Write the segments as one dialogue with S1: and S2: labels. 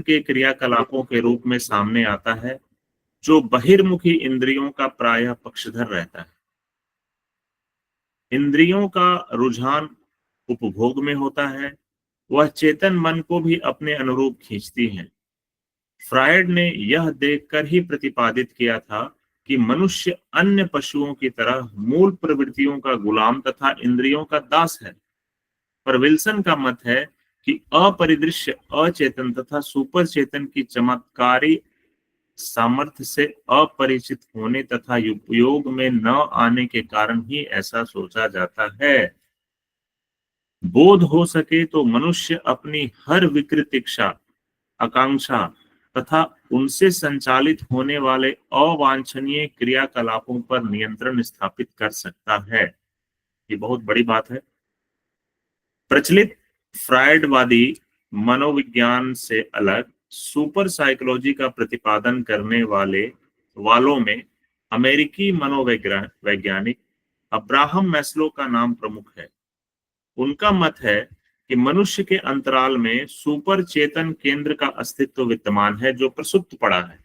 S1: के क्रियाकलापों के रूप में सामने आता है, जो बहिर्मुखी इंद्रियों का प्रायः पक्षधर रहता है। इंद्रियों का रुझान उपभोग में होता है, वह चेतन मन को भी अपने अनुरूप खींचती है। फ्रायड ने यह देखकर ही प्रतिपादित किया था कि मनुष्य अन्य पशुओं की तरह मूल प्रवृत्तियों का गुलाम तथा इंद्रियों का दास है। पर विल्सन का मत है कि अपरिदृश्य अचेतन तथा सुपर चेतन की चमत्कारी सामर्थ्य से अपरिचित होने तथा उपयोग में न आने के कारण ही ऐसा सोचा जाता है। बोध हो सके तो मनुष्य अपनी हर विकृत इच्छा, आकांक्षा तथा उनसे संचालित होने वाले अवांछनीय क्रियाकलापों पर नियंत्रण स्थापित कर सकता है। ये बहुत बड़ी बात है। प्रचलित फ्रायडवादी मनोविज्ञान से अलग सुपर साइकोलॉजी का प्रतिपादन करने वालों में अमेरिकी मनोवैज्ञानिक अब्राहम मैस्लो का नाम प्रमुख है। उनका मत है कि मनुष्य के अंतराल में सुपर चेतन केंद्र का अस्तित्व विद्यमान है, जो प्रसुप्त पड़ा है।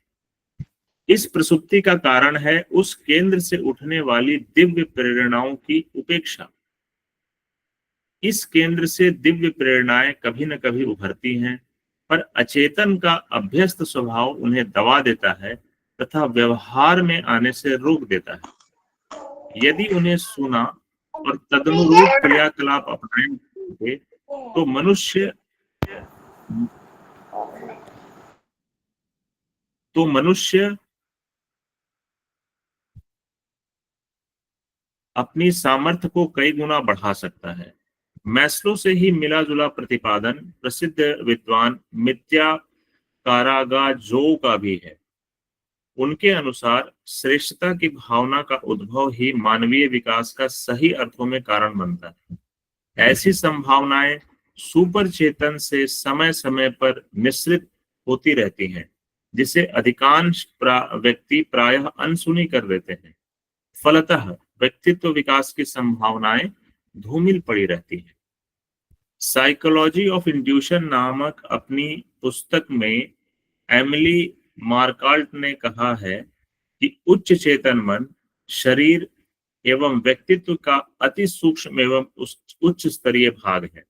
S1: इस प्रसुप्ति का कारण है उस केंद्र से उठने वाली दिव्य प्रेरणाओं की उपेक्षा। इस केंद्र से दिव्य प्रेरणाएं कभी न कभी उभरती हैं, पर अचेतन का अभ्यस्त स्वभाव उन्हें दबा देता है तथा व्यवहार में आने से रोक देता है। यदि उन्हें सुना और तदनुरूप क्रियाकलाप अपनाएंगे तो मनुष्य अपनी सामर्थ्य को कई गुना बढ़ा सकता है। मैस्लो से ही मिला जुला प्रतिपादन प्रसिद्ध विद्वान मित्या कारागाजोव का भी है। उनके अनुसार श्रेष्ठता की भावना का उद्भव ही मानवीय विकास का सही अर्थों में कारण बनता है। ऐसी संभावनाएं सुपर चेतन से समय समय पर मिश्रित होती रहती हैं, जिसे अधिकांश व्यक्ति प्रायः अनसुनी कर देते हैं। फलतः व्यक्तित्व विकास की संभावनाएं धूमिल पड़ी रहती हैं। साइकोलॉजी ऑफ इंड्यूशन नामक अपनी पुस्तक में एमिली मार्काल्ट ने कहा है कि उच्च चेतन मन शरीर एवं व्यक्तित्व का अति सूक्ष्म एवं उच्च स्तरीय भाग है।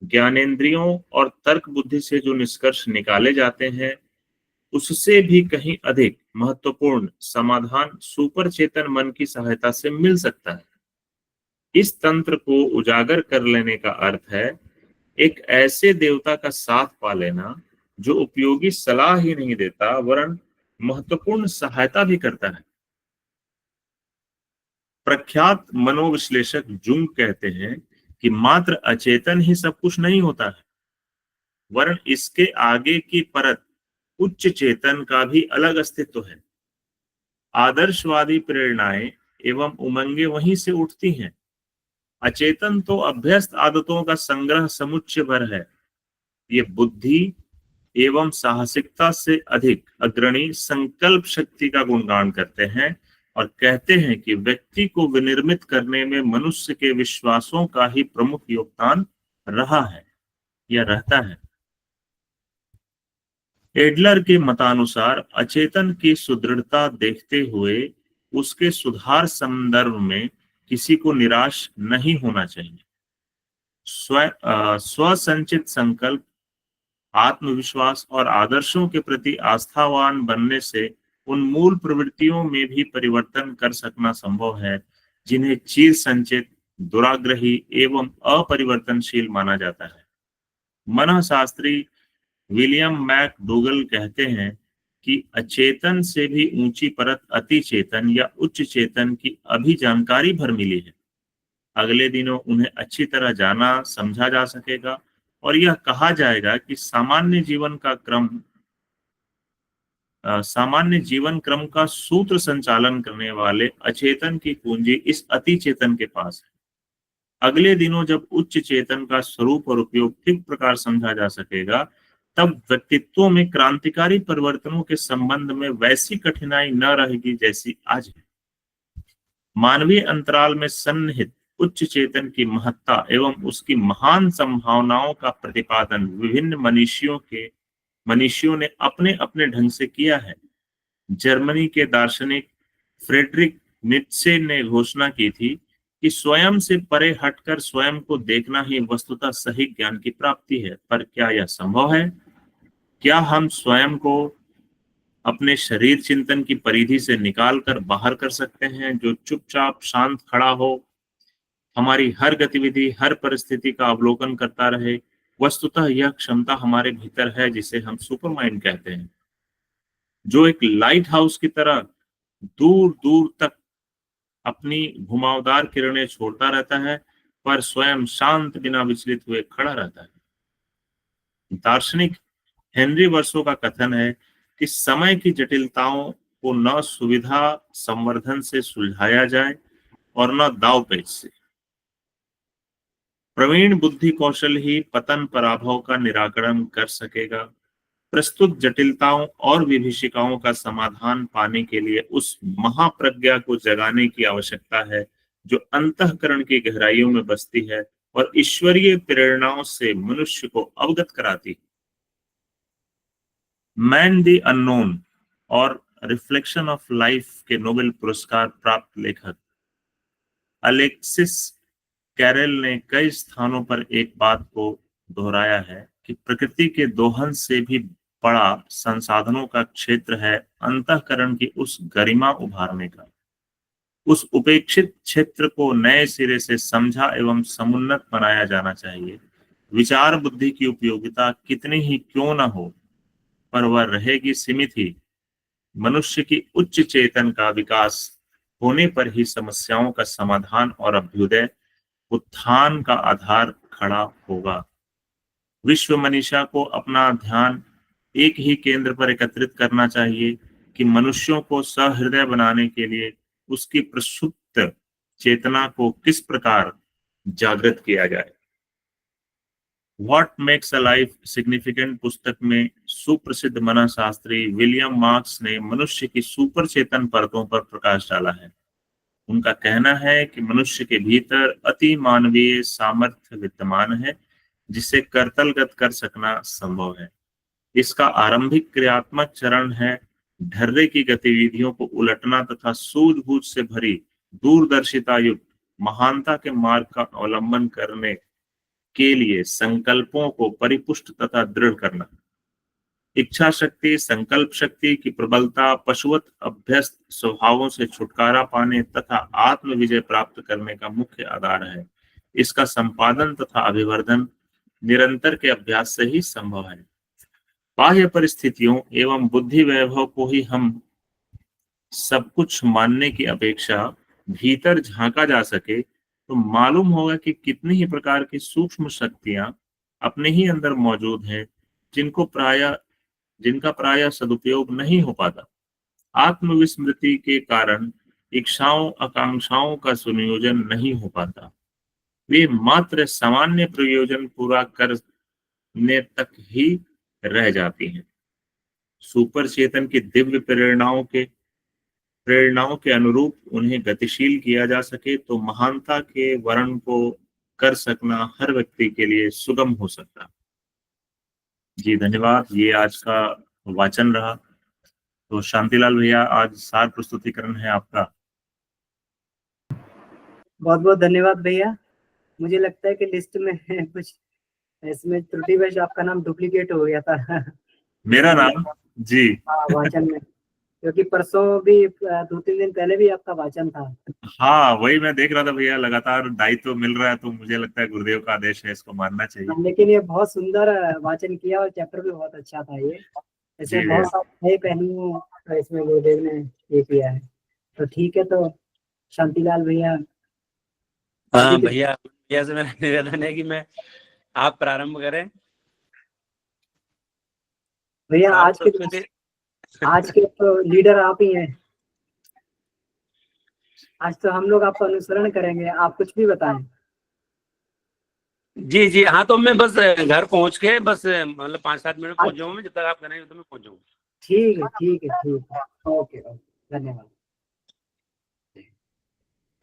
S1: ज्ञानेंद्रियों और तर्क बुद्धि से जो निष्कर्ष निकाले जाते हैं, उससे भी कहीं अधिक महत्वपूर्ण समाधान सुपर चेतन मन की सहायता से मिल सकता है। इस तंत्र को उजागर कर लेने का अर्थ है एक ऐसे देवता का साथ पा लेना जो उपयोगी सलाह ही नहीं देता वरन महत्वपूर्ण सहायता भी करता है। प्रख्यात मनोविश्लेषक जुंग कहते हैं कि मात्र अचेतन ही सब कुछ नहीं होता है, वरन इसके आगे की परत उच्च चेतन का भी अलग अस्तित्व है। आदर्शवादी प्रेरणाएं एवं उमंगे वहीं से उठती हैं। अचेतन तो अभ्यस्त आदतों का संग्रह समुच्चय भर है। ये बुद्धि एवं साहसिकता से अधिक अग्रणी संकल्प शक्ति का गुणगान करते हैं और कहते हैं कि व्यक्ति को विनिर्मित करने में मनुष्य के विश्वासों का ही प्रमुख योगदान रहा है या रहता है। एडलर के मतानुसार अचेतन की सुदृढ़ता देखते हुए उसके सुधार संदर्भ में किसी को निराश नहीं होना चाहिए। स्वसंचित संकल्प, आत्मविश्वास और आदर्शों के प्रति आस्थावान बनने से उन मूल प्रवृत्तियों में भी परिवर्तन कर सकना संभव है जिन्हें चिर संचित, दुराग्रही एवं अपरिवर्तनशील माना जाता है। मनःशास्त्री विलियम मैकडूगल कहते हैं कि अचेतन से भी ऊंची परत अति चेतन या उच्च चेतन की अभी जानकारी भर मिली है। अगले दिनों उन्हें अच्छी तरह जाना समझा जा सकेगा और यह कहा जाएगा कि सामान्य जीवन क्रम का सूत्र संचालन करने वाले अचेतन की कुंजी इस अति चेतन के पास है। अगले दिनों जब उच्च चेतन का स्वरूप और उपयोग ठीक प्रकार समझा जा सकेगा, तब व्यक्तित्वों में क्रांतिकारी परिवर्तनों के संबंध में वैसी कठिनाई न रहेगी जैसी आज है। मानवीय अंतराल में सन्निहित उच्च चेतन की महत्ता एवं उसकी महान संभावनाओं का प्रतिपादन विभिन्न मनीषियों के मनीषियों ने अपने अपने ढंग से किया है। जर्मनी के दार्शनिक फ्रेडरिक नीत्शे ने घोषणा की थी कि स्वयं से परे हटकर स्वयं को देखना ही वस्तुतः सही ज्ञान की प्राप्ति है। पर क्या यह संभव है? क्या हम स्वयं को अपने शरीर चिंतन की परिधि से निकाल कर बाहर कर सकते हैं, जो चुपचाप शांत खड़ा हो, हमारी हर गतिविधि हर परिस्थिति का अवलोकन करता रहे? वस्तुतः यह क्षमता हमारे भीतर है, जिसे हम सुपर माइंड कहते हैं, जो एक लाइट हाउस की तरह दूर दूर तक अपनी घुमावदार किरणें छोड़ता रहता है, पर स्वयं शांत बिना विचलित हुए खड़ा रहता है। दार्शनिक हेनरी वर्सो का कथन है कि समय की जटिलताओं को न सुविधा संवर्धन से सुलझाया जाए और न दाव पेच से। प्रवीण बुद्धि कौशल ही पतन पराभव का निराकरण कर सकेगा। प्रस्तुत जटिलताओं और विभीषिकाओं का समाधान पाने के लिए उस महाप्रज्ञा को जगाने की आवश्यकता है, जो अंतःकरण की गहराइयों में बसती है और ईश्वरीय प्रेरणाओं से मनुष्य को अवगत कराती है। मैन द अननोन और रिफ्लेक्शन ऑफ लाइफ के नोबेल पुरस्कार प्राप्त लेखक अलेक्सिस कैरेल ने कई स्थानों पर एक बात को दोहराया है कि प्रकृति के दोहन से भी बड़ा संसाधनों का क्षेत्र है अंतःकरण की उस गरिमा उभारने का। उस उपेक्षित क्षेत्र को नए सिरे से समझा एवं समुन्नत बनाया जाना चाहिए। विचार बुद्धि की उपयोगिता कितनी ही क्यों न हो, पर वह रहेगी सीमित ही। मनुष्य की उच्च चेतन का विकास होने पर ही समस्याओं का समाधान और अभ्युदय उत्थान का आधार खड़ा होगा। विश्व मनीषा को अपना ध्यान एक ही केंद्र पर एकत्रित करना चाहिए कि मनुष्यों को सहृदय बनाने के लिए उसकी प्रसुप्त चेतना को किस प्रकार जागृत किया जाए। What makes a life significant पुस्तक में सुप्रसिद्ध मनःशास्त्री विलियम मार्क्स ने मनुष्य की सुपर चेतन परतों पर प्रकाश डाला है। उनका कहना है कि मनुष्य के भीतर अति मानवीय सामर्थ्य विद्यमान है, जिसे करतलगत कर सकना संभव है। इसका आरंभिक क्रियात्मक चरण है ढर्रे की गतिविधियों को उलटना तथा सूझबूझ से भरी दूरदर्शिता युक्त महानता के मार्ग का अवलंबन करने के लिए संकल्पों को परिपुष्ट तथा दृढ़ करना। इच्छा शक्ति, संकल्प शक्ति की प्रबलता, पशुवत अभ्यस्त स्वभावों से छुटकारा पाने तथा आत्म विजय प्राप्त करने का मुख्य आधार है। इसका संपादन तथा अभिवर्धन निरंतर के अभ्यास से ही संभव है। बाह्य परिस्थितियों एवं बुद्धि वैभव को ही हम सब कुछ मानने की अपेक्षा भीतर झांका जा सके तो मालूम होगा कि कितनी ही प्रकार की सूक्ष्म शक्तियां अपने ही अंदर मौजूद हैं, जिनका प्रायः सदुपयोग नहीं हो पाता। आत्मविस्मृति के कारण इच्छाओं आकांक्षाओं का सुनियोजन नहीं हो पाता। वे मात्र सामान्य प्रयोजन पूरा करने तक ही रह जाती हैं। सुपर चेतन की दिव्य प्रेरणाओं के अनुरूप उन्हें गतिशील किया जा सके तो महानता के वर्ण को कर सकना हर व्यक्ति के लिए सुगम हो सकता। जी धन्यवाद। ये आज का वाचन रहा। तो शांतिलाल भैया, आज सार प्रस्तुतिकरण है आपका।
S2: बहुत बहुत धन्यवाद भैया। मुझे लगता है कि लिस्ट में कुछ इसमें त्रुटिवश आपका नाम डुप्लीकेट हो गया था।
S1: मेरा नाम? जी
S2: हाँ, वाचन में, क्योंकि परसों भी 2-3 दिन पहले भी आपका वाचन था।
S1: हाँ, वही मैं देख रहा था भैया, लगातार दायित्व मिल रहा है तो मुझे लगता है गुरुदेव का आदेश है, इसको मानना चाहिए।
S2: लेकिन ये बहुत सुंदर वाचन किया और चैप्टर भी बहुत अच्छा था। ये इसमें बहुत सारे नए पहलुओं इसमें गुरुदेव ने ये किया है। तो ठीक है, तो शांतिलाल भैया।
S3: हाँ भैया, भैया से मेरा निवेदन है कि आप प्रारंभ करें।
S2: भैया आज के तो लीडर आप ही हैं। आज तो हम लोग आपका अनुसरण करेंगे, आप कुछ भी बताएं।
S3: जी जी हाँ, तो मैं बस घर पहुंच के बस मतलब 5-7 मिनट पहुंच जाऊंगा मैं। जब तक आप करेंगे तो मैं पहुंच जाऊंगा।
S2: ठीक है ठीक है ठीक है, ओके धन्यवाद।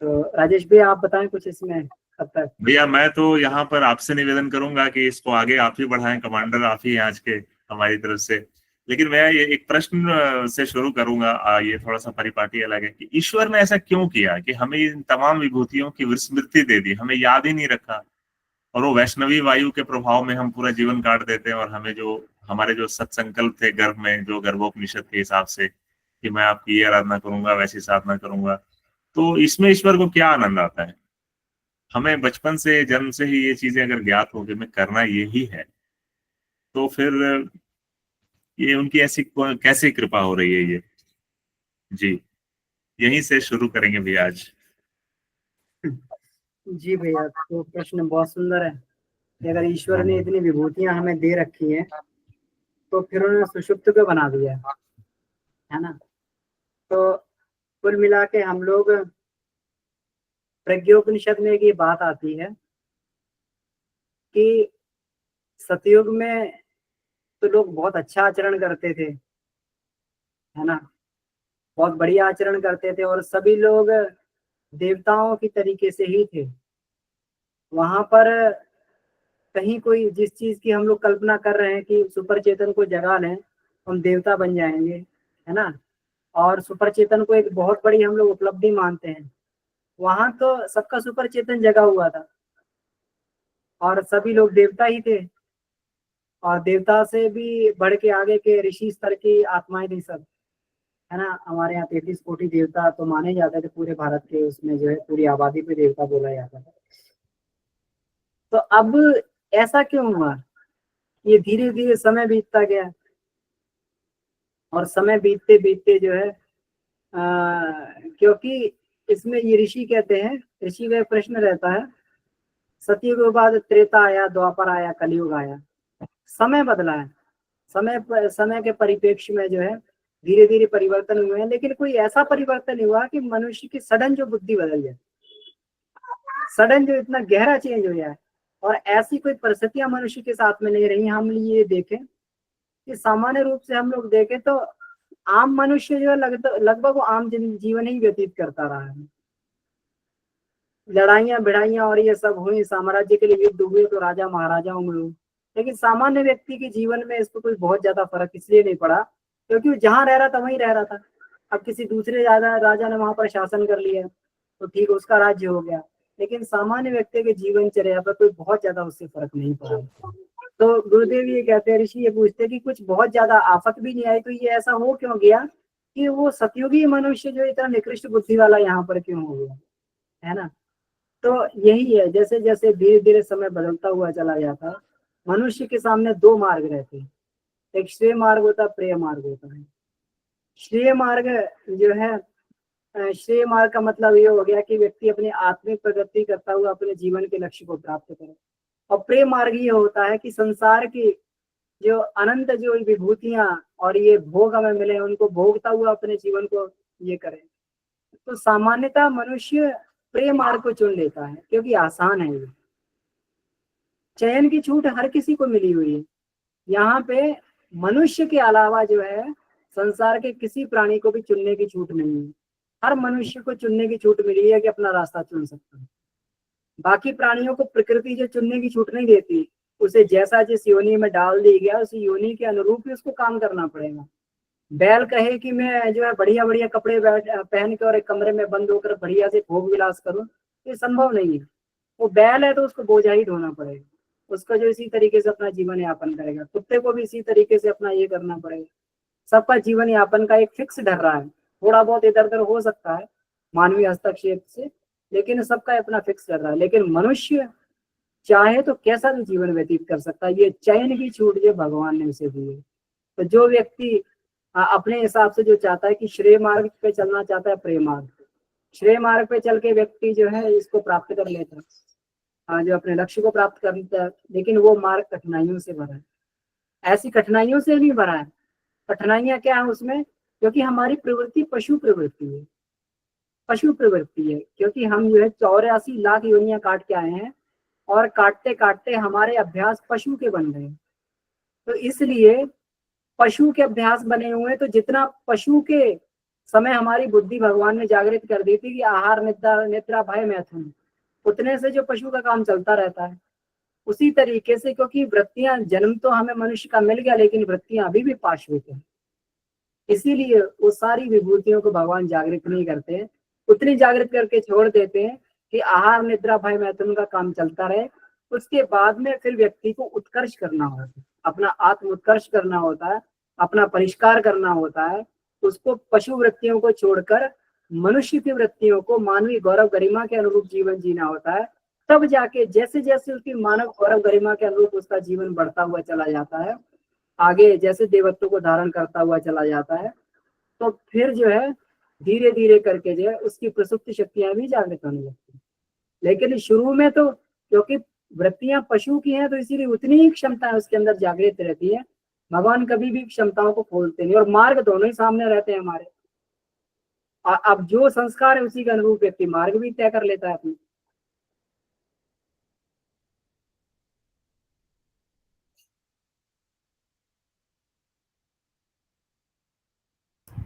S2: तो राजेश भैया आप बताएं कुछ इसमें कब तक।
S1: भैया मैं तो यहाँ पर आपसे निवेदन करूंगा कि इसको आगे आप ही बढ़ाएं। कमांडर आप ही हैं आज के, हमारी तरफ से। लेकिन मैं ये एक प्रश्न से शुरू करूंगा, ये थोड़ा सा परिपाटी अलग है कि ईश्वर ने ऐसा क्यों किया कि हमें इन तमाम विभूतियों की विस्मृति दे दी, हमें याद ही नहीं रखा, और वो वैष्णवी वायु के प्रभाव में हम पूरा जीवन काट देते हैं, और हमें जो हमारे जो सत्संकल्प थे गर्भ में, जो गर्भोपनिषद के हिसाब से कि मैं आपकी ये आराधना करूंगा, वैसी साधना करूंगा, तो इसमें ईश्वर को क्या आनंद आता है? हमें बचपन से, जन्म से ही ये चीजें अगर ज्ञात हो कि मैं करना यही है, तो फिर ये उनकी ऐसी कैसी कृपा हो रही है ये? जी, यहीं से शुरू करेंगे भैया आज।
S2: जी भैया, तो प्रश्न बहुत सुंदर है कि अगर ईश्वर ने इतनी विभूतियां हमें दे रखी हैं तो फिर उन्होंने सुषुप्त को बना दिया है ना। तो कुल मिला के हम लोग, प्रज्ञोपनिषद में एक ये बात आती है कि सतयुग में तो लोग बहुत अच्छा आचरण करते थे, है ना, बहुत बढ़िया आचरण करते थे, और सभी लोग देवताओं की तरीके से ही थे। वहां पर कहीं कोई जिस चीज की हम लोग कल्पना कर रहे हैं कि सुपर चेतन को जगा लें, हम देवता बन जाएंगे, है ना, और सुपर चेतन को एक बहुत बड़ी हम लोग उपलब्धि मानते हैं, वहां तो सबका सुपर चेतन जगा हुआ था और सभी लोग देवता ही थे, और देवता से भी बढ़ के आगे के ऋषि स्तर की आत्माएं थी सब, है ना। हमारे यहाँ 33 कोटि देवता तो माने जाते थे पूरे भारत के, उसमें जो है पूरी आबादी पे देवता बोला जाता था। तो अब ऐसा क्यों हुआ? ये धीरे धीरे समय बीतता गया, और समय बीतते बीतते जो है क्योंकि इसमें ये ऋषि कहते हैं, ऋषि का एक प्रश्न रहता है, सतयुग के बाद त्रेता आया, द्वापर आया, कलयुग आया, समय बदला है, समय के परिप्रेक्ष्य में जो है धीरे धीरे परिवर्तन हुए हैं, लेकिन कोई ऐसा परिवर्तन नहीं हुआ कि मनुष्य की सडन जो बुद्धि बदल जाए, सडन जो इतना गहरा चेंज हो जाए। और ऐसी कोई परिस्थितियां मनुष्य के साथ में नहीं रही। हम ये देखें कि सामान्य रूप से हम लोग देखें तो आम मनुष्य जो है लगभग वो आम जीवन ही व्यतीत करता रहा है। लड़ाइयां भिड़ाइयां और ये सब हुई, साम्राज्य के लिए युद्ध हुए तो राजा महाराजाओं में हुए, लेकिन सामान्य व्यक्ति के जीवन में इसको कोई बहुत ज्यादा फर्क इसलिए नहीं पड़ा क्योंकि वो जहां रह रहा था वहीं रह रहा था। अब किसी दूसरे राजा ने वहां पर शासन कर लिया तो ठीक, उसका राज्य हो गया, लेकिन सामान्य व्यक्ति के जीवनचर्या पर कोई बहुत ज्यादा उससे फर्क नहीं पड़ा। तो गुरुदेव ये कहते हैं, ऋषि ये पूछते हैं कि कुछ बहुत ज्यादा आफत भी नहीं आई तो ये ऐसा हो क्यों गया कि वो सतयुगी मनुष्य जो इतना निकृष्ट बुद्धि वाला यहाँ पर क्यों हो गया, है ना। तो यही है, जैसे जैसे धीरे धीरे समय बदलता हुआ चला जाता, मनुष्य के सामने दो मार्ग रहते हैं, एक श्रेय मार्ग होता है, प्रेय मार्ग होता है। श्रेय मार्ग जो है, श्रेय मार्ग का मतलब ये हो गया कि व्यक्ति अपनी आत्मिक प्रगति करता हुआ अपने जीवन के लक्ष्य को प्राप्त करे, और प्रेय मार्ग ये होता है कि संसार की जो अनंत जो विभूतियां और ये भोग हमें मिले उनको भोगता हुआ अपने जीवन को ये करे। तो सामान्यतः मनुष्य प्रेय मार्ग को चुन लेता है क्योंकि आसान है। ये चयन की छूट हर किसी को मिली हुई है। यहाँ पे मनुष्य के अलावा जो है संसार के किसी प्राणी को भी चुनने की छूट नहीं है। हर मनुष्य को चुनने की छूट मिली है कि अपना रास्ता चुन सकता है। बाकी प्राणियों को प्रकृति जो चुनने की छूट नहीं देती, उसे जैसा जिस योनि में डाल दी गया उस योनि के अनुरूप ही उसको काम करना पड़ेगा। बैल कहे कि मैं जो है बढ़िया बढ़िया कपड़े पहन के और एक कमरे में बंद होकर बढ़िया से भोग विलास करूं, ये संभव नहीं है। वो बैल है तो उसको बोझा ही ढोना पड़ेगा, उसका जो इसी तरीके से अपना जीवन यापन करेगा। कुत्ते को भी इसी तरीके से अपना ये करना पड़ेगा। सबका जीवन यापन का एक फिक्स ढर रहा है, थोड़ा बहुत इधर उधर हो सकता है मानवीय हस्तक्षेप से, लेकिन सबका अपना फिक्स कर रहा है। लेकिन मनुष्य चाहे तो कैसा भी जीवन व्यतीत कर सकता है, ये चयन की छूट जो भगवान ने उसे दी है। तो जो व्यक्ति अपने हिसाब से जो चाहता है कि श्रेय मार्ग पे चलना चाहता है, प्रेय मार्ग, श्रेय मार्ग पे चल के व्यक्ति जो है इसको प्राप्त कर लेता है, जो अपने लक्ष्य को प्राप्त कर लेता है। लेकिन वो मार्ग कठिनाइयों से भरा है। ऐसी कठिनाइयों से नहीं भरा है। कठिनाइयां क्या है उसमें? क्योंकि हमारी प्रवृत्ति पशु प्रवृत्ति है, पशु प्रवृत्ति है। क्योंकि हम जो है 84 लाख योनियां काट के आए हैं और काटते काटते हमारे अभ्यास पशु के बन गए। तो इसलिए पशु के अभ्यास बने हुए, तो जितना पशु के समय हमारी बुद्धि भगवान ने जागृत कर दी थी कि आहार निद्रा निद्रा भय मैथुन, उतने से जो पशु का काम चलता रहता है, उसी तरीके से, क्योंकि वृत्तियां, जन्म तो हमें मनुष्य का मिल गया लेकिन वृत्तियां अभी भी पाशविक है, इसीलिए वो सारी विभूतियों को भगवान जागृत नहीं करते हैं, उतनी जागृत करके छोड़ देते हैं कि आहार निद्रा भय मैथुन का काम चलता रहे। उसके बाद में फिर व्यक्ति को उत्कर्ष करना होता है, अपना आत्म उत्कर्ष करना होता है, अपना परिष्कार करना होता है। उसको पशु वृत्तियों को छोड़कर मनुष्य की वृत्तियों को मानवीय गौरव गरिमा के अनुरूप जीवन जीना होता है। तब जाके जैसे जैसे उसकी मानव गौरव गरिमा के अनुरूप उसका जीवन बढ़ता हुआ चला जाता है, आगे जैसे देवत्व को धारण करता हुआ चला जाता है, तो फिर जो है धीरे धीरे करके जो है उसकी प्रसुप्त शक्तियां भी जागृत होने लगती है। लेकिन शुरू में तो क्योंकि वृत्तियां पशु की हैं, तो इसीलिए उतनी ही क्षमता उसके अंदर जागृत रहती है। भगवान कभी भी क्षमताओं को खोलते नहीं, और मार्ग दोनों ही सामने रहते हैं हमारे। अब जो संस्कार है उसी के अनुरूप व्यक्ति मार्ग भी तय कर लेता है अपनी।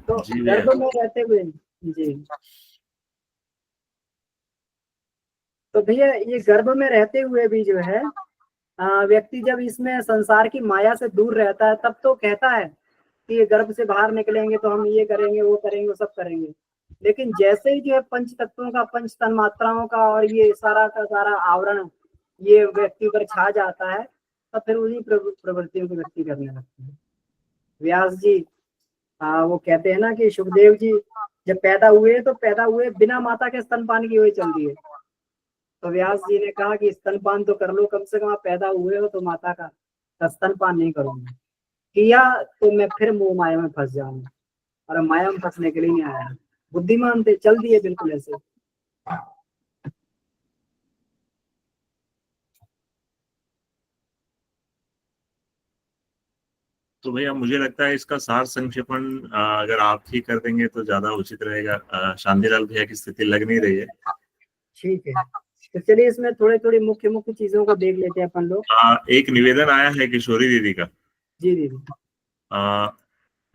S2: तो
S1: जी
S2: गर्भ में रहते हुए जी, तो भैया ये गर्भ में रहते हुए भी जो है व्यक्ति जब इसमें संसार की माया से दूर रहता है, तब तो कहता है कि ये गर्भ से बाहर निकलेंगे तो हम ये करेंगे वो करेंगे वो सब करेंगे। लेकिन जैसे ही जो है पंच तत्वों का, पंच तन्मात्राओं का और ये सारा का सारा आवरण ये व्यक्ति पर छा जाता है, तो फिर उन्हीं प्रवृत्तियों को व्यक्ति करने लगता है। व्यास जी वो कहते हैं ना कि सुखदेव जी जब पैदा हुए तो पैदा हुए बिना माता के स्तनपान की हुए चल दिए। तो व्यास जी ने कहा कि स्तनपान तो कर लो, कम से कम आप पैदा हुए हो तो माता का स्तनपान नहीं करूंगा। किया तो मैं फिर मोह माया में फंस जाऊंगा, और माया में फंसने के लिए नहीं आया। बुद्धिमान थे, चल दिए बिल्कुल ऐसे।
S1: तो भैया मुझे लगता है इसका सार संक्षेपण अगर आप ही कर देंगे तो ज्यादा उचित रहेगा। शांतिलाल भैया की स्थिति लग नहीं रही है।
S2: ठीक है, तो चलिए इसमें थोड़े थोड़े मुख्य मुख्य चीजों को देख लेते हैं अपन लोग।
S1: एक निवेदन आया है किशोरी दीदी का।
S2: जी दीदी।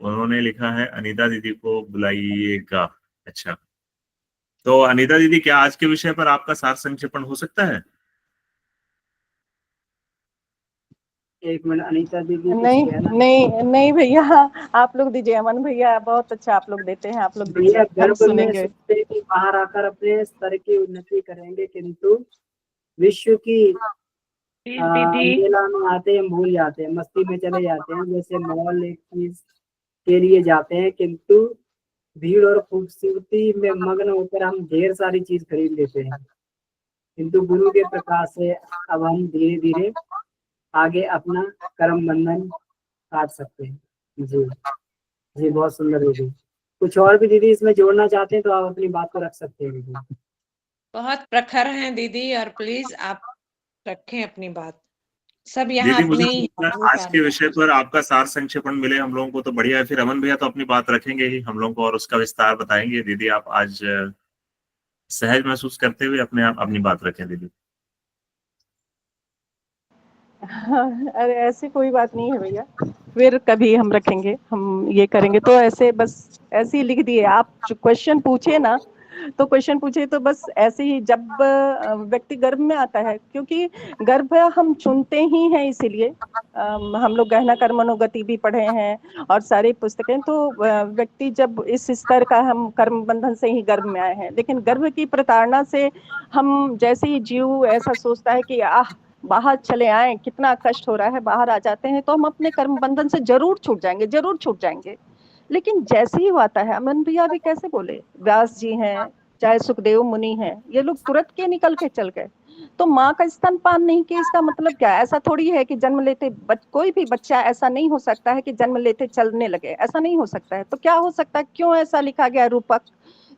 S1: उन्होंने लिखा है अनीता दीदी को बुलाइएगा। अच्छा, तो अनीता दीदी क्या आज के विषय पर आपका सार संक्षेपण हो सकता है?
S2: एक मिनट, अनीता दीदी
S4: नहीं नहीं नहीं भैया, आप लोग दीजिए। अमन भैया बहुत अच्छा आप लोग देते हैं, आप लोग दीजिए, हम
S2: गर्भ में
S4: सुनेंगे।
S2: सुनते कि बाहर आकर अपने स्तर की उन्नति करेंगे, किंतु विश्व की मेला में आते हैं भूल जाते हैं, मस्ती में चले जाते हैं। जैसे मॉल एक चीज के लिए जाते हैं, किंतु भीड़ और खूबसूरती में मग्न होकर हम ढेर सारी चीज खरीद लेते हैं, किंतु गुरु के प्रकाश से अब हम धीरे धीरे आगे अपना कर्म बंधन काट सकते हैं। जी जी, बहुत सुंदर दीदी। कुछ और भी दीदी इसमें जोड़ना चाहते हैं तो आप अपनी बात को रख सकते हैं दीदी।
S5: बहुत प्रखर हैं दीदी, और प्लीज आप रखें अपनी बात। सब यहाँ
S1: दीदी मुझे
S5: अपने ही
S1: आज के विषय पर आपका सार संक्षेपण मिले हम लोगों को तो बढ़िया है। फिर अमन भैया तो अपनी बात रखेंगे ही हम लोगों को और उसका विस्तार बताएंगे। दीदी आप आज सहज महसूस करते हुए अपने आप अपनी बात रखें दीदी।
S4: अरे ऐसी कोई बात नहीं है भैया, फिर कभी हम रखेंगे, हम ये करेंगे। तो ऐसे बस ऐसे ही लिख दिए आप। जो क्वेश्चन पूछे ना, तो क्वेश्चन पूछे तो बस ऐसे ही जब व्यक्ति गर्भ में आता है, क्योंकि गर्भ हम चुनते ही हैं, इसीलिए हम लोग गहना कर्मणोगति भी पढ़े हैं और सारी पुस्तकें। तो व्यक्ति जब इस स्तर का, हम कर्म बंधन से ही गर्भ में आए हैं, लेकिन गर्भ की प्रताड़ना से हम जैसे ही जीव ऐसा सोचता है कि बाहर चले आए, कितना कष्ट हो रहा है, बाहर आ जाते हैं तो हम अपने कर्म बंधन से जरूर छूट जाएंगे, जरूर छूट जाएंगे। लेकिन जैसे ही हुआ है, अमन भैया भी कैसे बोले, व्यास जी हैं, चाहे सुखदेव मुनि हैं, ये लोग तुरंत के निकल के चल गए। तो माँ का स्तनपान नहीं किया, इसका मतलब क्या? ऐसा थोड़ी है कि जन्म लेते कोई भी बच्चा ऐसा नहीं हो सकता है कि जन्म लेते चलने लगे, ऐसा नहीं हो सकता है। तो क्या हो सकता है? क्यों ऐसा लिखा गया रूपक?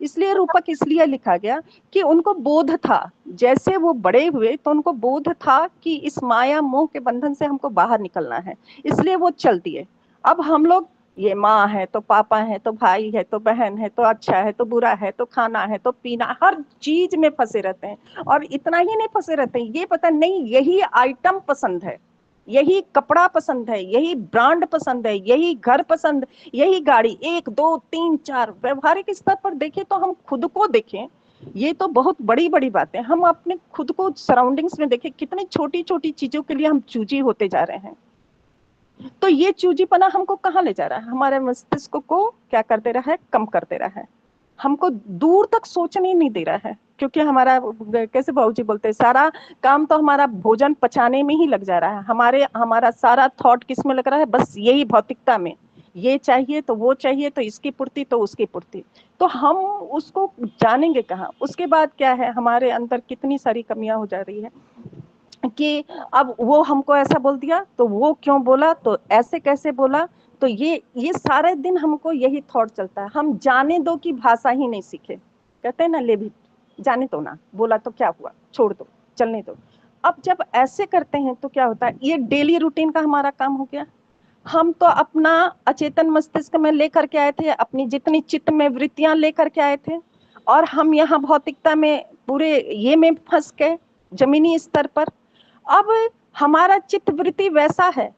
S4: इसलिए रूपक इसलिए लिखा गया कि उनको बोध था, जैसे वो बड़े हुए तो उनको बोध था कि इस माया मोह के बंधन से हमको बाहर निकलना है, इसलिए वो चल दिए। अब हम लोग, ये माँ है तो पापा है तो भाई है तो बहन है तो अच्छा है तो बुरा है तो खाना है तो पीना, हर चीज में फंसे रहते हैं। और इतना ही नहीं फंसे रहते हैं, ये पता नहीं यही आइटम पसंद है, यही कपड़ा पसंद है, यही ब्रांड पसंद है, यही घर पसंद, यही गाड़ी, 1 2 3 4। व्यवहारिक स्तर पर देखें तो हम खुद को देखें ये तो बहुत बड़ी बड़ी बात है। हम अपने खुद को सराउंडिंग्स में देखें, कितनी छोटी छोटी चीजों के लिए हम चूजी होते जा रहे हैं। तो ये चूजीपना हमको कहाँ ले जा रहा है? हमारे मस्तिष्क को क्या कर दे रहा है? कम कर दे रहा है, हमको दूर तक सोचने नहीं दे रहा है। क्योंकि हमारा, कैसे बाबूजी बोलते हैं, सारा काम तो हमारा भोजन पचाने में ही लग जा रहा है। हमारा सारा थॉट किस में लग रहा है? बस यही भौतिकता में, ये चाहिए तो वो चाहिए, तो इसकी पूर्ति तो उसकी पूर्ति। तो हम उसको जानेंगे कहाँ? उसके बाद क्या है, हमारे अंदर कितनी सारी कमियां हो जा रही है कि अब वो हमको ऐसा बोल दिया तो वो क्यों बोला, तो ऐसे कैसे बोला। तो ये सारे दिन हमको यही थॉट चलता है। हम जाने दो कि भाषा ही नहीं सीखे, कहते हैं ना, ले भी जाने दो ना, बोला तो क्या हुआ, छोड़ दो, चलने दो। अब जब ऐसे करते हैं तो क्या होता है, ये डेली रूटीन का हमारा काम हो गया। हम तो अपना अचेतन मस्तिष्क में लेकर के आए थे, अपनी जितनी चित्त में वृत्तियां लेकर के आए थे, और हम यहाँ भौतिकता में पूरे ये में फंस गए, जमीनी स्तर पर। अब हमारा चित्त वृत्ति वैसा है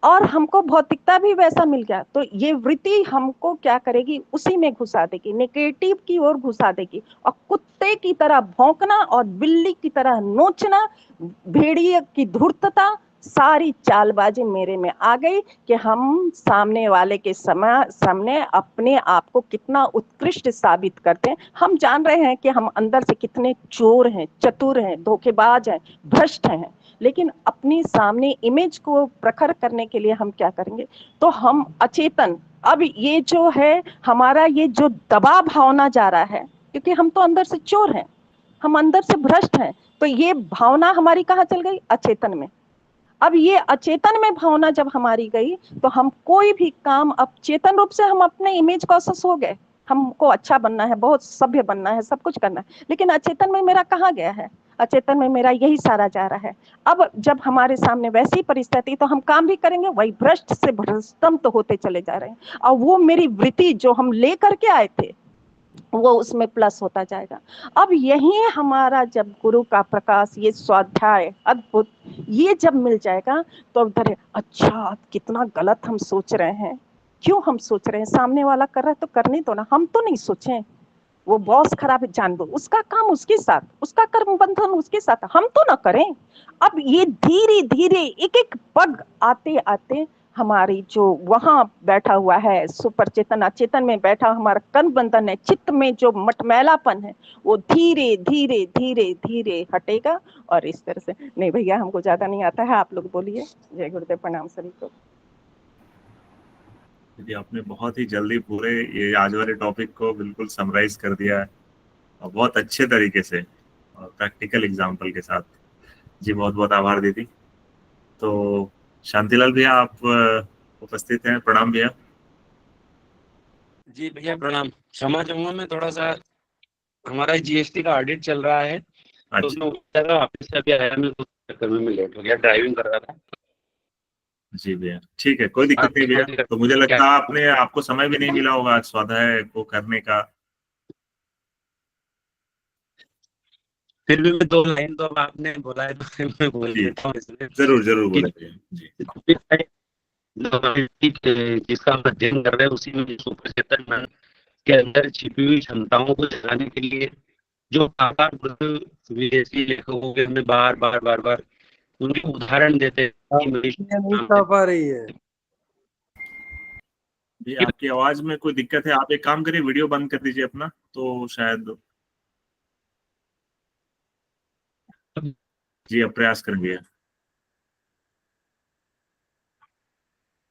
S4: और हमको भौतिकता भी वैसा मिल गया, तो ये वृत्ति हमको क्या करेगी, उसी में घुसा देगी, नेगेटिव की ओर घुसा देगी। और कुत्ते की तरह भौंकना और बिल्ली की तरह नोचना, भेड़िए की धूर्तता, सारी चालबाजी मेरे में आ गई कि हम सामने वाले के सामने अपने आप को कितना उत्कृष्ट साबित करते हैं। हम जान रहे हैं कि हम अंदर से कितने चोर हैं, चतुर हैं, धोखेबाज हैं, भ्रष्ट हैं, लेकिन अपनी सामने इमेज को प्रखर करने के लिए हम क्या करेंगे? तो हम अचेतन, अब ये जो है हमारा, ये जो दबाव भावना जा रहा है, क्योंकि हम तो अंदर से चोर हैं, हम अंदर से भ्रष्ट हैं, तो ये भावना हमारी कहाँ चल गई? अचेतन में। अब ये अचेतन में भावना जब हमारी गई, तो हम कोई भी काम, अब चेतन रूप से हम अपने इमेज कॉन्शियस हो गए, हमको अच्छा बनना है, बहुत सभ्य बनना है, सब कुछ करना है, लेकिन अचेतन में मेरा कहाँ गया है? अचेतन में मेरा यही सारा जा रहा है। अब जब हमारे सामने वैसी परिस्थिति, तो हम काम भी करेंगे, वही भ्रष्ट से भ्रष्टतम तो होते चले जा रहे हैं, और वो मेरी वृत्ति जो हम लेकर के आए थे वो उसमें प्लस होता जाएगा। अब यही हमारा जब गुरु का प्रकाश, ये स्वाध्याय अद्भुत, ये जब मिल जाएगा तो उधर अच्छा कितना गलत हम सोच रहे हैं, क्यों हम सोच रहे हैं? सामने वाला कर रहा है तो करने दो ना, हम तो नहीं सोचें। वो बॉस खराब है, जान दो, उसका काम उसके साथ, उसका कर्म बंधन उसके साथ, हम तो ना करें। अब ये धीरे धीरे एक एक पग आते आते हमारी जो वहां बैठा हुआ है सुपर चेतन, अचेतन में बैठा हमारा कर्म बंधन है, चित्त में जो मटमैलापन है, वो धीरे धीरे धीरे धीरे हटेगा। और इस तरह से, नहीं भैया हमको ज्यादा नहीं आता है, आप लोग बोलिए। जय गुरुदेव, प्रणाम सभी को।
S1: जी, आपने बहुत ही जल्दी पूरे ये आज वाले टॉपिक को बिल्कुल समराइज कर दिया है, और बहुत अच्छे तरीके से और प्रैक्टिकल एग्जाम्पल के साथ। जी, बहुत बहुत आभार दीदी। तो शांतिलाल भैया, आप उपस्थित हैं? प्रणाम भैया।
S3: जी भैया प्रणाम, क्षमा चाहूंगा, मैं थोड़ा सा, हमारा जीएसटी का ऑडिट चल रहा है, तो
S1: अच्छा।
S3: मैं वापस से अभी आया, मैं उस चक्कर में लेट हो गया, ड्राइविंग कर रहा था।
S1: जी भैया, ठीक है, कोई दिक्कत नहीं भैया। तो मुझे लगता है आपको समय भी नहीं मिला होगा स्वाध्याय को करने का।
S3: फिर भी मैं 2 लाइन, तो अब आपने बोला है तो मैं बोल
S1: जी,
S3: देता हूँ इसमें
S1: जरूर जरूर
S3: कि
S1: बोलेंगे जी।
S3: जिसका हम अध्ययन कर रहे हैं, उसी में सुपर चेतन मन के अंदर छिपी हुई क्षमताओं को जगाने के लिए जो विदेशी लेखकों के में बार बार बार बार उनके उदाहरण देते हैं कि
S6: नहीं कर पा रही है
S1: जी, आपकी आवाज में कोई दिक्कत है? आप एक काम करिए, वीडियो बंद कर दीजिए अपना, तो शायद। जी, अब प्रयास करेंगे।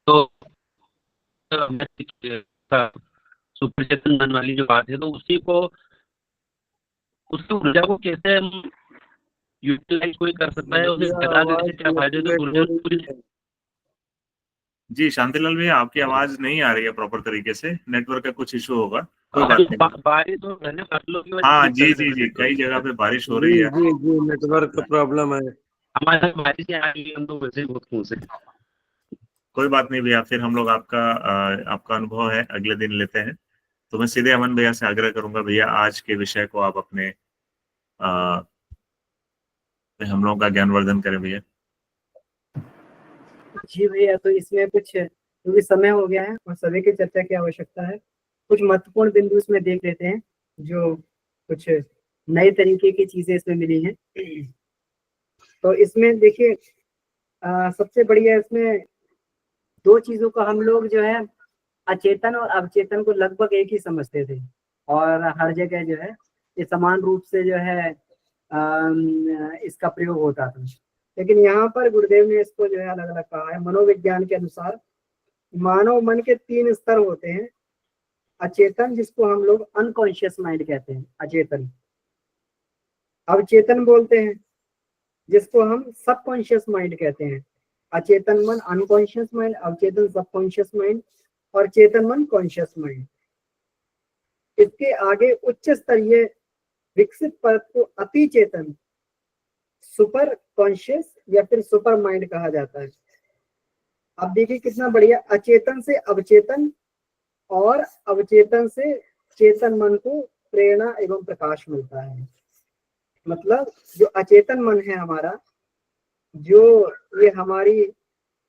S3: तो सुपर चेतन मन वाली जो बात है, तो उसी को, उसकी ऊर्जा को कैसे हम यूटिलाइज कोई कर सकता है, उसे जगा देने से क्या फायदे? तो ऊर्जा पूरी।
S1: जी शांतिलाल भैया, आपकी आवाज नहीं आ रही है प्रॉपर तरीके से, नेटवर्क का कुछ इशू होगा, कोई बात नहीं।
S3: बारिश तो मैंने फसलों की वजह
S1: हाँ
S3: से
S1: जी जी जी, कई जगह पे बारिश हो रही है।
S6: जी जी, नेटवर्क का प्रॉब्लम है।
S3: हमारे बारिश आ रही है, हम तो वैसे ही बहुत खुश हैं।
S1: कोई बात नहीं भैया, फिर हम लोग आपका अनुभव है अगले दिन लेते हैं। तो मैं सीधे अमन भैया से आग्रह करूंगा, भैया आज के विषय को आप अपने हम लोगों का ज्ञानवर्धन करें भैया।
S2: जी भैया, तो इसमें कुछ, क्योंकि समय हो गया है और सभी की चर्चा की आवश्यकता है, कुछ महत्वपूर्ण बिंदु इसमें देख लेते हैं, जो कुछ नए तरीके की चीजें इसमें मिली हैं। तो इसमें देखिए सबसे बढ़िया इसमें दो चीजों को हम लोग जो है अचेतन और अवचेतन को लगभग एक ही समझते थे, और हर जगह जो है ये समान रूप से जो है इसका प्रयोग होता था। लेकिन यहाँ पर गुरुदेव ने इसको जो है अलग अलग कहा है। मनोविज्ञान के अनुसार मानव मन के 3 स्तर होते हैं। अचेतन, जिसको हम लोग अनकॉन्शियस माइंड कहते हैं, अचेतन। अवचेतन बोलते हैं जिसको हम सबकॉन्शियस माइंड कहते हैं। अचेतन मन अनकॉन्शियस माइंड, अवचेतन सबकॉन्शियस माइंड, और चेतन मन कॉन्शियस माइंड। इसके आगे उच्च स्तरीय विकसित परत को अति चेतन, सुपर कॉन्शियस या फिर सुपर माइंड कहा जाता है। अब देखिए कितना बढ़िया, अचेतन से अवचेतन और अवचेतन से चेतन मन को प्रेरणा एवं प्रकाश मिलता है। मतलब जो अचेतन मन है हमारा, जो ये हमारी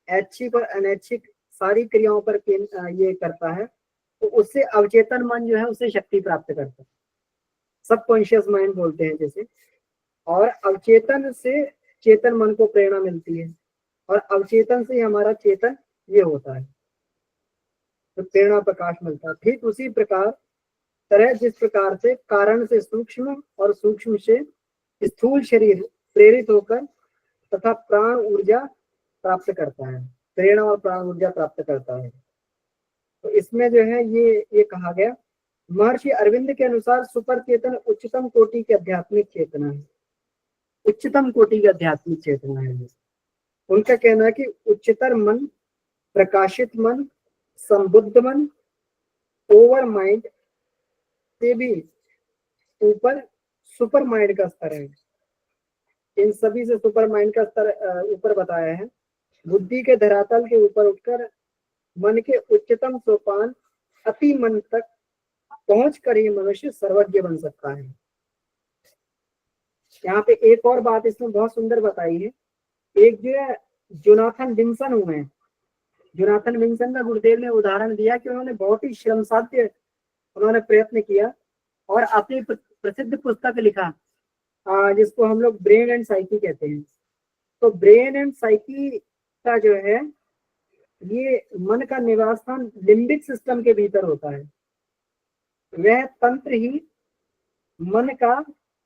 S2: ऐच्छिक और अनैच्छिक सारी क्रियाओं पर ये करता है, तो उससे अवचेतन मन जो है उसे शक्ति प्राप्त करता है, सबकॉन्शियस माइंड बोलते हैं जैसे। और अवचेतन से चेतन मन को प्रेरणा मिलती है, और अवचेतन से हमारा चेतन ये होता है, तो प्रेरणा प्रकाश मिलता है। ठीक उसी प्रकार तरह जिस प्रकार से कारण से सूक्ष्म और सूक्ष्म से स्थूल शरीर प्रेरित होकर तथा प्राण ऊर्जा प्राप्त करता है, प्रेरणा और प्राण ऊर्जा प्राप्त करता है। तो इसमें जो है ये कहा गया। महर्षि अरविंद के अनुसार सुपर चेतन उच्चतम कोटि की आध्यात्मिक चेतना है, उच्चतम कोटि की आध्यात्मिक चेतना है। उनका कहना है कि उच्चतर मन, प्रकाशित मन, संबुद्ध मन, ओवर माइंड से भी ऊपर सुपर माइंड का स्तर है। इन सभी से सुपर माइंड का स्तर ऊपर बताया है। बुद्धि के धरातल के ऊपर उठकर मन के उच्चतम सोपान अति मन तक पहुंचकर ही मनुष्य सर्वज्ञ बन सकता है। यहाँ पे एक और बात इसमें बहुत सुंदर बताई है। एक जो है जोनाथन विंसन हुए हैं, जोनाथन विंसन का गुरुदेव ने उदाहरण दिया कि उन्होंने बहुत ही श्रम साध्य उन्होंने प्रयत्न किया और अपनी प्रसिद्ध पुस्तक लिखा जिसको हम लोग ब्रेन एंड साइकी कहते हैं। तो ब्रेन एंड साइकी का जो है ये मन का निवास स्थान लिम्बिक सिस्टम के भीतर होता है। वह तंत्र ही मन का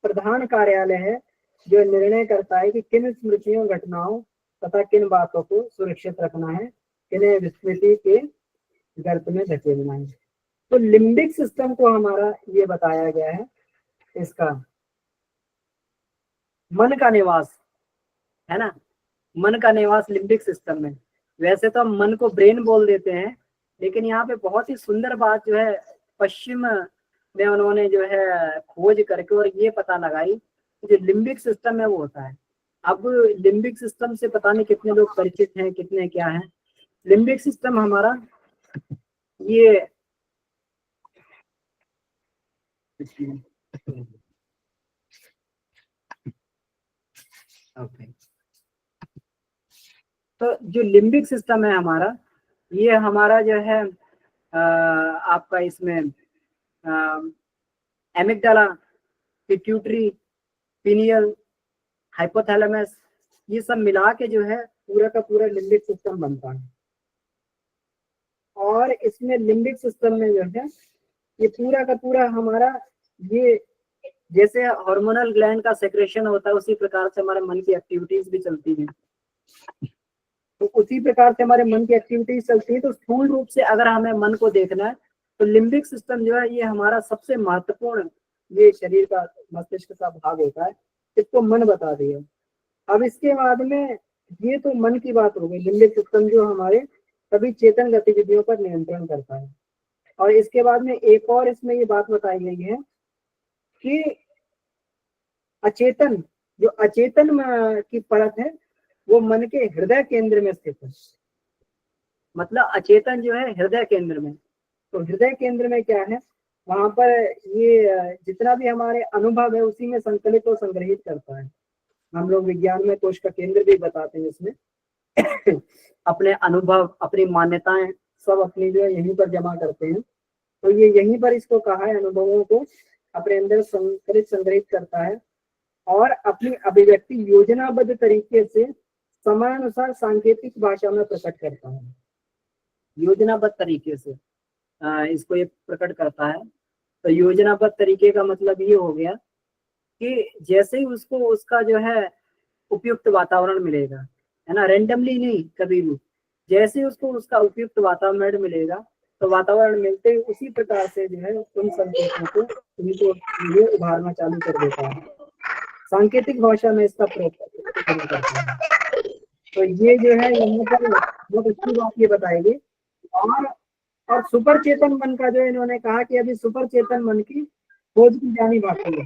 S2: प्रधान कार्यालय है जो निर्णय करता है कि किन स्मृतियों, घटनाओं तथा किन बातों को सुरक्षित रखना है, किन्हें विस्मृति के गर्त में धकेलना है। तो लिम्बिक सिस्टम को हमारा ये बताया गया है, इसका मन का निवास है ना, मन का निवास लिम्बिक सिस्टम में। वैसे तो हम मन को ब्रेन बोल देते हैं, लेकिन यहाँ पे बहुत ही सुंदर बात जो है पश्चिम में उन्होंने जो है खोज करके और ये पता लगाई जो लिम्बिक सिस्टम है वो होता है। अब लिम्बिक सिस्टम से पता नहीं कितने लोग परिचित हैं, कितने क्या हैं। लिम्बिक सिस्टम हमारा ये तो जो लिम्बिक सिस्टम है हमारा, ये हमारा जो है आपका इसमें एमिगडाला, पिट्यूटरी, पिनियल, हाइपोथैलेमस, ये सब मिला के जो है पूरा का पूरा लिम्बिक सिस्टम बनता है। और इसमें लिम्बिक सिस्टम में जो है ये पूरा का पूरा हमारा ये जैसे हार्मोनल ग्लैंड का सेक्रेशन होता है उसी प्रकार से हमारे मन की एक्टिविटीज भी चलती हैं। तो उसी प्रकार से हमारे मन की एक्टिविटीज चलती है। तो स्थूल रूप से अगर हमें मन को देखना है तो लिम्बिक सिस्टम जो है ये हमारा सबसे महत्वपूर्ण ये शरीर का मस्तिष्क का भाग होता है, इसको मन बता दिया। अब इसके बाद में ये तो मन की बात हो गई, लिम्बिक सिस्टम जो हमारे सभी चेतन गतिविधियों पर नियंत्रण करता है। और इसके बाद में एक और इसमें ये बात बताई गई है कि अचेतन, जो अचेतन की परत है वो मन के हृदय केंद्र में स्थित है। मतलब अचेतन जो है हृदय केंद्र में, तो हृदय केंद्र में क्या है, वहां पर ये जितना भी हमारे अनुभव है उसी में संकलित और संग्रहित करता है। हम लोग विज्ञान में कोश का केंद्र भी बताते हैं इसमें अपने अनुभव, अपनी मान्यताएं सब अपनी जो है यहीं पर जमा करते हैं। तो ये यहीं पर इसको कहा है अनुभवों को अपने अंदर संग्रहित करता है और अपनी अभिव्यक्ति योजनाबद्ध तरीके से समयानुसार सांकेतिक भाषा में प्रकट करता है। योजनाबद्ध तरीके से इसको ये प्रकट करता है। तो योजनाबद्ध तरीके का मतलब ये हो गया कि जैसे ही उसको उसका जो है उपयुक्त वातावरण मिलेगा, है ना, रेंडमली नहीं कभी भी, जैसे ही उसको उसका उपयुक्त वातावरण मिलेगा तो वातावरण मिलते ही उसी प्रकार से जो है उन संकेतों को ये उभारना चालू कर देता है। सांकेतिक भाषा में इसका प्रयोग करता है। तो ये जो है यहाँ पर बहुत अच्छी बात ये बताएगी। और सुपर चेतन मन का जो इन्होंने कहा कि अभी सुपर चेतन मन की खोज की जानी बाकी है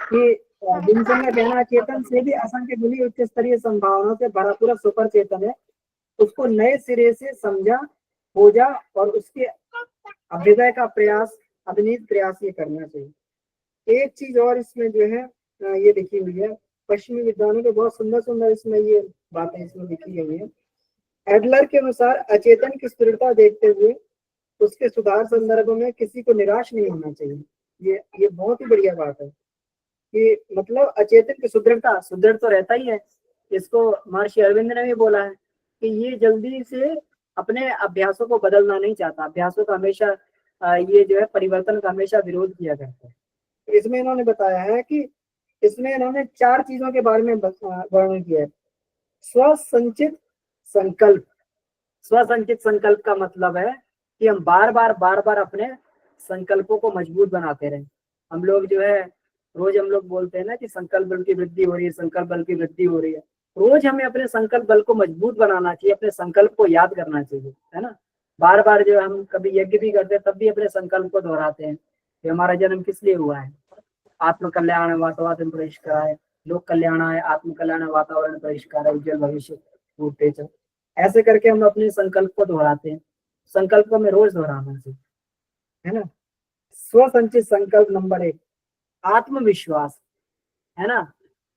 S2: कि विल्सन का कहना चेतन से भी असंख्य गुनी उच्च स्तरीय संभावनाओं से भरा पूरा सुपर चेतन है, उसको नए सिरे से समझा, खोजा और उसके अभ्युदय का प्रयास, अभिनीत प्रयास ये करना चाहिए। एक चीज और इसमें जो है ये लिखी हुई है, पश्चिमी विद्वानों के बहुत सुंदर सुंदर इसमें ये बातें इसमें लिखी गई है। एडलर के अनुसार अचेतन की स्थिरता देखते हुए उसके सुधार संदर्भ में किसी को निराश नहीं होना चाहिए। ये बहुत ही बढ़िया बात है कि मतलब अचेतन की सुदृढ़ता, सुदृढ़ तो रहता ही है। इसको महर्षि अरविंद ने भी बोला है कि ये जल्दी से अपने अभ्यासों को बदलना नहीं चाहता, अभ्यासों का हमेशा ये जो है परिवर्तन का हमेशा विरोध किया करता है। इसमें इन्होंने बताया है कि इसमें इन्होंने 4 चीजों के बारे में वर्णन किया है। स्वसंचित संकल्प। स्वसंचित संकल्प का मतलब है कि हम बार बार अपने संकल्पों को मजबूत बनाते रहें। हम लोग जो है रोज हम लोग बोलते हैं ना कि संकल्प बल की वृद्धि हो रही है, संकल्प बल की वृद्धि हो रही है। रोज हमें अपने संकल्प बल को मजबूत बनाना चाहिए, अपने संकल्प को याद करना चाहिए, है ना। बार बार जो हम कभी यज्ञ भी करते हैं तब भी अपने संकल्प को दोहराते हैं कि हमारा जन्म किस लिए हुआ है, आत्म कल्याण वातावरण परिष्कार, लोक कल्याणाय आत्म कल्याण वातावरण परिष्कार, उज्जवल भविष्य पूर्ते च। ऐसे करके हम अपने संकल्प को दोहराते हैं। संकल्प को हमें रोज दोहराना चाहिए, है ना। स्वसंचित संकल्प नंबर 1 आत्मविश्वास, है ना,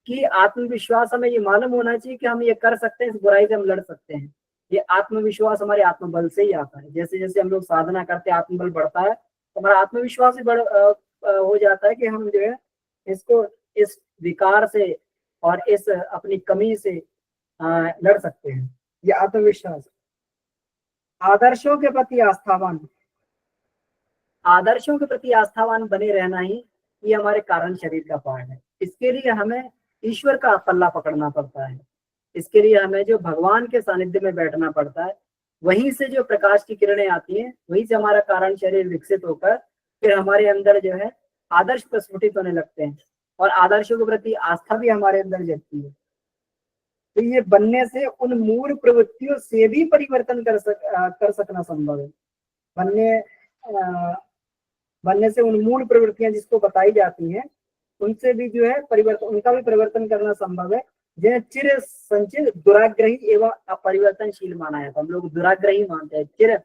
S2: कि आत्मविश्वास हमें ये मालूम होना चाहिए कि हम ये कर सकते हैं, इस बुराई से हम लड़ सकते हैं। ये आत्मविश्वास हमारे आत्मबल से ही आता है। जैसे जैसे हम लोग साधना करते हैं आत्मबल बढ़ता है तो हमारा आत्मविश्वास भी हो जाता है कि हम जो है इसको इस विकार से और इस अपनी कमी से लड़ सकते हैं। ये आत्मविश्वास। आदर्शों के प्रति आस्थावान, आदर्शों के प्रति आस्थावान बने रहना ही ये हमारे कारण शरीर का पार्ट है। इसके लिए हमें ईश्वर का पल्ला पकड़ना पड़ता है। इसके लिए हमें जो भगवान के सानिध्य में बैठना पड़ता है, वहीं से जो प्रकाश की किरणें आती हैं, वहीं से हमारा कारण शरीर विकसित होकर फिर हमारे अंदर जो है आदर्श प्रस्फुटित होने लगते हैं और आदर्शों के प्रति आस्था भी हमारे अंदर जगती है। तो ये बनने से उन मूल प्रवृत्तियों से भी परिवर्तन कर सकना संभव है। बनने से उन मूल प्रवृत्तियां जिसको बताई जाती हैं उनसे भी जो है परिवर्तन, उनका भी परिवर्तन करना संभव है। जिन्हें चिर संचित दुराग्रही एवं अपरिवर्तनशील माना है। तो हम लोग दुराग्रही मानते हैं, चिर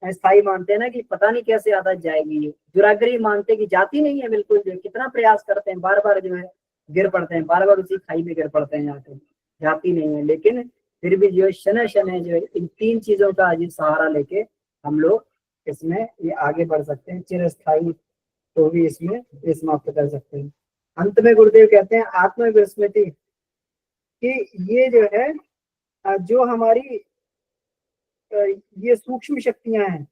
S2: स्थायी मानते हैं ना कि पता नहीं कैसे आदत जाएगी। ये दुराग्रही मानते हैं कि जाती नहीं है बिल्कुल, जो कितना प्रयास करते हैं बार बार जो है गिर पड़ते हैं, बार बार उसी खाई में गिर पड़ते हैं, जाती नहीं है। लेकिन फिर भी जो है शनय शनय जो है इन 3 चीजों का सहारा लेके हम लोग इसमें ये आगे बढ़ सकते हैं। चिरस्थायी तो भी इसमें समाप्त कर सकते हैं। अंत में गुरुदेव कहते हैं आत्मविस्मृति कि ये जो है जो हमारी ये सूक्ष्म शक्तियां हैं,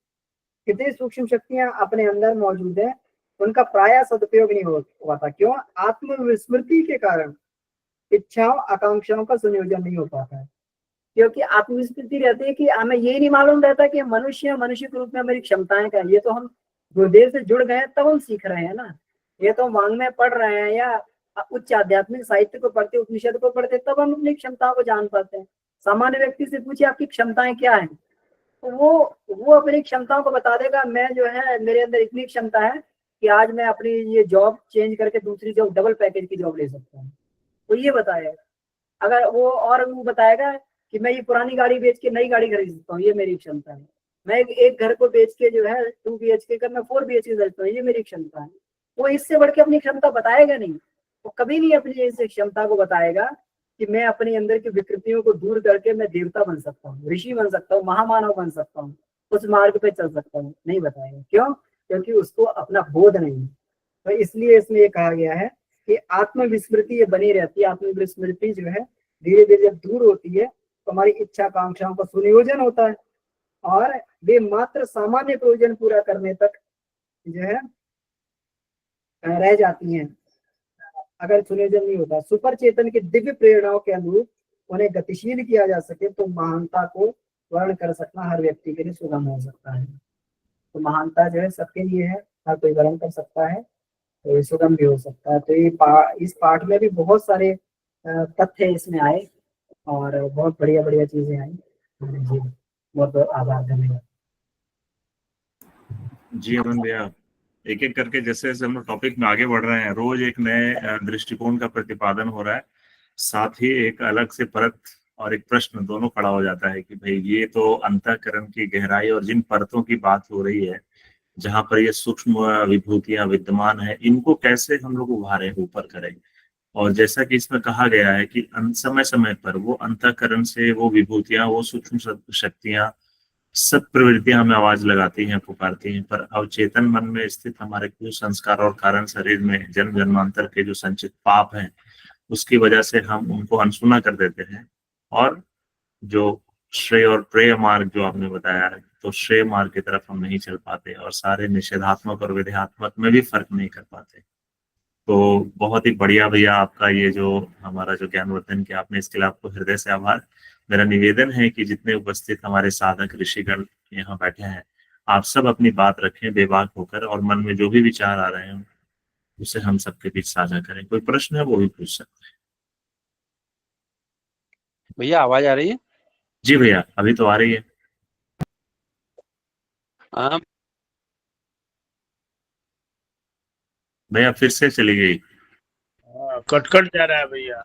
S2: कितनी सूक्ष्म शक्तियां अपने अंदर मौजूद है, उनका प्राय सदुपयोग नहीं हुआ था। क्यों? आत्मविस्मृति के कारण इच्छाओं आकांक्षाओं का संयोजन नहीं हो पाता है। क्योंकि आत्मविस्मृति रहती है कि हमें ये नहीं मालूम रहता कि मनुष्य के रूप में मेरी क्षमताएं क्या है। ये तो हम गुरुदेव से जुड़ गए तब हम सीख रहे हैं ना। ये तो मांग में पढ़ रहे हैं या उच्च आध्यात्मिक साहित्य को पढ़ते, उपनिषद को पढ़ते, तब हम अपनी क्षमताओं को जान पाते हैं। सामान्य व्यक्ति से पूछिए आपकी क्षमताएं क्या है, तो वो अपनी क्षमताओं को बता देगा। मैं जो है मेरे अंदर इतनी क्षमता है कि आज मैं अपनी ये जॉब चेंज करके दूसरी जॉब, डबल पैकेज की जॉब ले सकता हूँ, वो ये बताएगा। अगर वो बताएगा कि मैं ये पुरानी गाड़ी बेच के नई गाड़ी खरीद सकता हूँ, ये मेरी क्षमता है। मैं एक घर को बेच के जो है 2 BHK का मैं 4 BHK खरीद सकता हूँ, ये मेरी क्षमता है। वो इससे बढ़ के अपनी क्षमता बताएगा नहीं। वो कभी नहीं अपनी इस क्षमता को बताएगा कि मैं अपने अंदर की विकृतियों को दूर करके मैं देवता बन सकता हूँ, ऋषि बन सकता हूँ, महामानव बन सकता हूँ, उस मार्ग पे चल सकता हूँ। नहीं बताएगा। क्यों? क्योंकि उसको अपना बोध नहीं है। तो इसलिए इसमें ये कहा गया है कि आत्मविस्मृति ये बनी रहती है। आत्मविस्मृति जो है धीरे धीरे जब दूर होती है तो हमारी इच्छा आकांक्षाओं का सुनियोजन होता है और वे मात्र सामान्य प्रयोजन पूरा करने तक जो है रह जाती हैं अगर सुनियोजन नहीं होता। सुपर चेतन की दिव्य प्रेरणाओं के अनुरूप उन्हें गतिशील किया जा सके तो महानता को वर्ण कर सकना हर व्यक्ति के लिए सुगम हो सकता है। तो महानता जो है सबके लिए है, हर कोई वर्ण कर सकता है तो ये सुगम भी हो सकता है। तो ये इस पाठ में भी बहुत सारे तथ्य इसमें आए और बहुत बढ़िया बढ़िया चीजें आई। जी बहुत बहुत आभार, धन्यवाद।
S1: जी अमन भैया, एक एक करके जैसे जैसे हम लोग टॉपिक में आगे बढ़ रहे हैं, रोज एक नए दृष्टिकोण का प्रतिपादन हो रहा है, साथ ही एक अलग से परत और एक प्रश्न दोनों खड़ा हो जाता है कि भाई ये तो अंतःकरण की गहराई और जिन परतों की बात हो रही है जहां पर ये सूक्ष्म विभूतियां विद्यमान है, इनको कैसे हम लोग उभारें, ऊपर करें। और जैसा कि इसमें कहा गया है कि समय समय पर वो अंतःकरण से वो विभूतियां, वो सूक्ष्म शक्तियां, सब प्रवृत्तियां हमें आवाज लगाती हैं, पुकारती हैं, पर अवचेतन मन में स्थित हमारे कुसंस्कार और कारण शरीर में जन्म जन्मांतर के जो संचित पाप हैं उसकी वजह से हम उनको अनसुना कर देते हैं। और जो श्रेय और प्रेय मार्ग जो आपने बताया है, तो श्रेय मार्ग की तरफ हम नहीं चल पाते और सारे निषेधात्मक और विधेयात्मक में भी फर्क नहीं कर पाते। तो बहुत ही बढ़िया भैया आपका ये जो हमारा जो ज्ञानवर्धन किया आपने, इसके लिए आपको हृदय से आभार। मेरा निवेदन है कि जितने उपस्थित हमारे साधक ऋषिगण यहाँ बैठे हैं, आप सब अपनी बात रखें बेबाक होकर और मन में जो भी विचार आ रहे हैं उसे हम सबके बीच साझा करें। कोई प्रश्न है वो भी पूछ सकते हैं।
S3: भैया आवाज आ रही है?
S1: जी भैया, अभी तो आ रही है।
S3: हाँ
S1: भैया फिर से चली गई।
S6: कट जा रहा है भैया।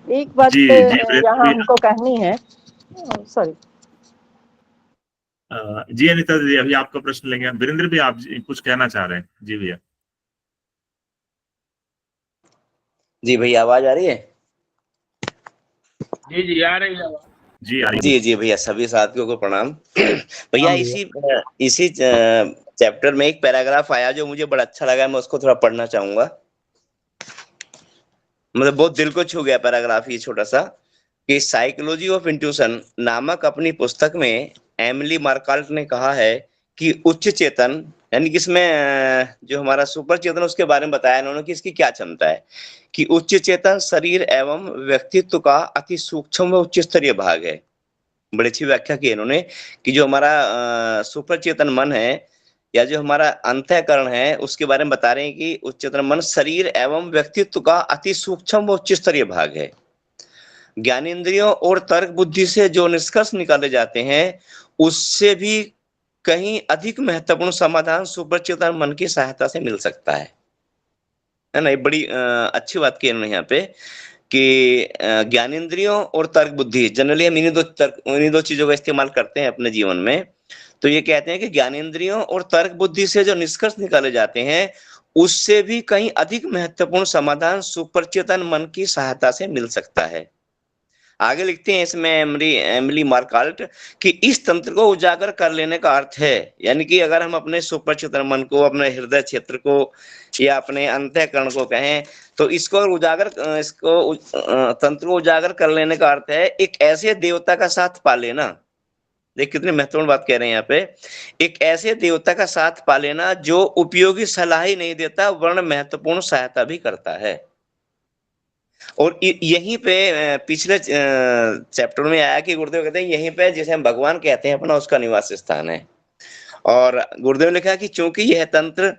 S4: एक बात
S1: जी जी
S4: यहाँ हमको कहनी है, सॉरी।
S1: जी अनिता जी, अभी आपका प्रश्न लेंगे। वीरेंद्र भी आप कुछ कहना चाह रहे हैं? जी भैया।
S7: जी भैया आवाज आ रही है?
S6: जी जी आ रही है आवाज।
S1: जी आ रही है।
S7: जी जी भैया, सभी साथियों को प्रणाम। भैया इसी चैप्टर में एक पैराग्राफ आया जो मुझे बड़ा अच्छा लगा, मैं उसको थोड़ा पढ़ना चाहूंगा। मतलब बहुत दिल को छू गया पैराग्राफ ये छोटा सा, कि साइकोलॉजी ऑफ इंट्यूशन नामक अपनी पुस्तक में एमिली मार्काल्ट ने कहा है कि उच्च चेतन, यानी कि इसमें जो हमारा सुपर चेतन उसके बारे में बताया इन्होंने कि इसकी क्या क्षमता है, कि उच्च चेतन शरीर एवं व्यक्तित्व का अति सूक्ष्म व उच्च स्तरीय भाग है। बड़ी अच्छी व्याख्या की इन्होंने कि जो हमारा सुपर चेतन मन है या जो हमारा अंतःकरण है उसके बारे में बता रहे हैं कि उच्च चेतन मन शरीर एवं व्यक्तित्व का अति सूक्ष्म व उच्च स्तरीय भाग है। ज्ञानेंद्रियों और तर्क बुद्धि से जो निष्कर्ष निकाले जाते हैं उससे भी कहीं अधिक महत्वपूर्ण समाधान सुपर चेतन मन की सहायता से मिल सकता है ना। ये बड़ी अच्छी बात की इन्होंने यहाँ पे कि ज्ञानेंद्रियों और तर्क बुद्धि, जनरली हम इन्हीं दो चीजों का इस्तेमाल करते हैं अपने जीवन में। तो ये कहते हैं कि ज्ञानेंद्रियों और तर्क बुद्धि से जो निष्कर्ष निकाले जाते हैं उससे भी कहीं अधिक महत्वपूर्ण समाधान सुपर चेतन मन की सहायता से मिल सकता है। आगे लिखते हैं इसमें एमिली मार्काल्ट कि इस तंत्र को उजागर कर लेने का अर्थ है, यानी कि अगर हम अपने सुपर चेतन मन को, अपने हृदय क्षेत्र को या अपने अंतःकरण को कहें तो इसको तंत्र को उजागर कर लेने का अर्थ है एक ऐसे देवता का साथ पा लेना। देख कितनी महत्वपूर्ण बात कह रहे हैं यहाँ पे, एक ऐसे देवता का साथ पा लेना जो उपयोगी सलाह ही नहीं देता वर्ण महत्वपूर्ण सहायता भी करता है। और यहीं पे पिछले चैप्टर में आया कि गुरुदेव कहते हैं यहीं पे जिसे हम भगवान कहते हैं अपना उसका निवास स्थान है। और गुरुदेव ने कहा कि चूंकि यह तंत्र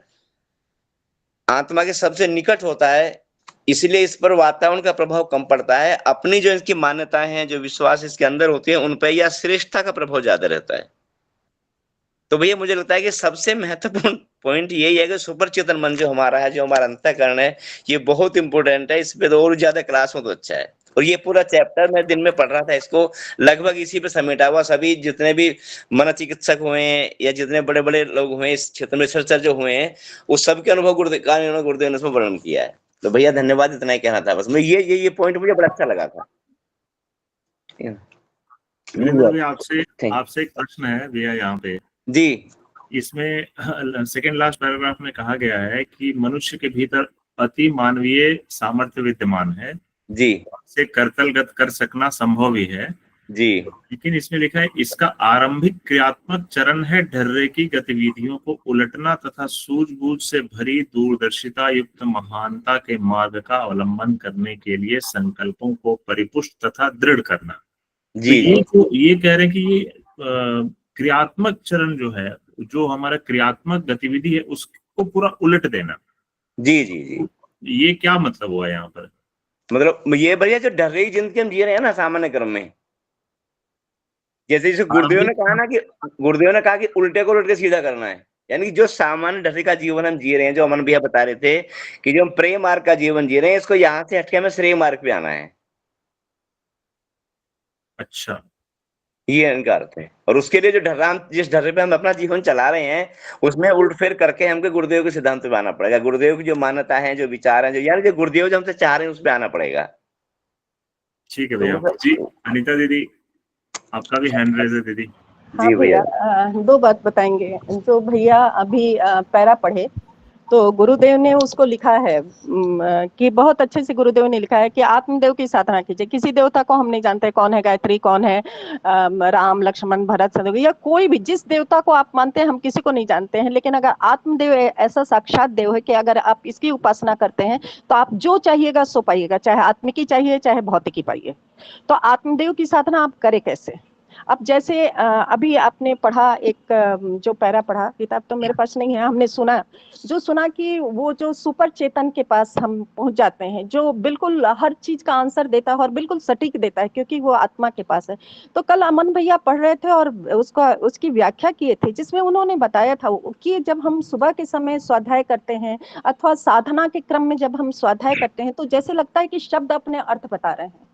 S7: आत्मा के सबसे निकट होता है इसलिए इस पर वातावरण का प्रभाव कम पड़ता है। अपनी जो इसकी मान्यताएं हैं, जो विश्वास इसके अंदर होते हैं, उन पर यह श्रेष्ठता का प्रभाव ज्यादा रहता है। तो भैया मुझे लगता है कि सबसे महत्वपूर्ण पॉइंट यही है कि सुपर चेतन मन जो हमारा है, जो हमारा अंतःकरण है, ये बहुत इंपॉर्टेंट है। इस पे तो और ज्यादा क्लास हो तो अच्छा है। और ये पूरा चैप्टर मैं दिन में पढ़ रहा था, इसको लगभग इसी पे समेटा हुआ। सभी जितने भी मनोचिकित्सक हुए हैं या जितने बड़े बड़े लोग हुए इस क्षेत्र में, रिसर्चर जो हुए हैं, वो सबके अनुभव गुरुदेव ने इसमें वर्णन किया है। तो भैया धन्यवाद, इतना ही कहना था बस। मैं ये पॉइंट मुझे बड़ा अच्छा लगा था।
S1: वीरेंद्र भाई, आपसे
S7: Thank-
S1: एक प्रश्न है भैया यहाँ पे।
S7: जी
S1: इसमें सेकेंड लास्ट पैराग्राफ में कहा गया है कि मनुष्य के भीतर अति मानवीय सामर्थ्य विद्यमान है,
S7: जी
S1: से करतलगत कर सकना संभव भी है,
S7: जी
S1: लेकिन इसमें लिखा है इसका आरंभिक क्रियात्मक चरण है ढर्रे की गतिविधियों को उलटना तथा सूझबूझ से भरी दूरदर्शिता युक्त महानता के मार्ग का अवलंबन करने के लिए संकल्पों को परिपुष्ट तथा दृढ़ करना। तो
S7: जी
S1: ये कह रहे हैं कि ये क्रियात्मक चरण जो है, जो हमारा क्रियात्मक गतिविधि है, उसको पूरा उलट देना।
S7: जी जी जी
S1: ये क्या मतलब हुआ यहाँ पर?
S7: मतलब ये भैया जो डर रही जिंदगी हम जी रहे हैं ना सामान्य क्रम में, जैसे गुरुदेव ने कहा ना कि गुरुदेव ने कहा कि उल्टे को उलट के सीधा करना है, यानी कि जो सामान्य ढर्रे का जीवन हम जी रहे हैं, जो अमन भैया बता रहे थे कि जो हम प्रेम मार्ग का जीवन जी रहे हैं, इसको यहाँ से हटके हमें श्रेय मार्ग पे आना है।
S1: अच्छा,
S7: ये इनका अर्थ है। और उसके लिए जो ढर्रा जिस ढर्रे पे हम अपना जीवन चला रहे हैं, उसमें उल्टफेर करके हमको गुरुदेव के सिद्धांत पे आना पड़ेगा। गुरुदेव की जो मान्यता है, जो विचार है, जो यानी जो गुरुदेव जो हमसे चाह रहे हैं, उस पर आना पड़ेगा।
S1: ठीक है भैया। जी अनीता दीदी, आपका भी हैंड रेज है दीदी।
S4: हाँ
S7: जी भैया,
S4: भैया, दो बात बताएंगे। जो भैया अभी पैरा पढ़े, तो गुरुदेव ने उसको लिखा है कि बहुत अच्छे से गुरुदेव ने लिखा है कि आत्मदेव की साधना कीजिए। किसी देवता को हम नहीं जानते, कौन है गायत्री, कौन है राम लक्ष्मण भरत शत्रुघ्न, या कोई भी जिस देवता को आप मानते हैं, हम किसी को नहीं जानते हैं। लेकिन अगर आत्मदेव ऐसा साक्षात देव है कि अगर आप इसकी उपासना करते हैं तो आप जो चाहिएगा सो पाइएगा, चाहे आत्मिकी चाहिए चाहे भौतिकी पाइए। तो आत्मदेव की साधना आप करें कैसे? अब जैसे अभी आपने पढ़ा एक जो पैरा पढ़ा, किताब तो मेरे पास नहीं है, हमने सुना कि वो जो सुपर चेतन के पास हम पहुंच जाते हैं, जो बिल्कुल हर चीज का आंसर देता है और बिल्कुल सटीक देता है, क्योंकि वो आत्मा के पास है। तो कल अमन भैया पढ़ रहे थे और उसकी व्याख्या किए थे, जिसमें उन्होंने बताया था कि जब हम सुबह के समय स्वाध्याय करते हैं अथवा साधना के क्रम में जब हम स्वाध्याय करते हैं, तो जैसे लगता है कि शब्द अपने अर्थ बता रहे हैं,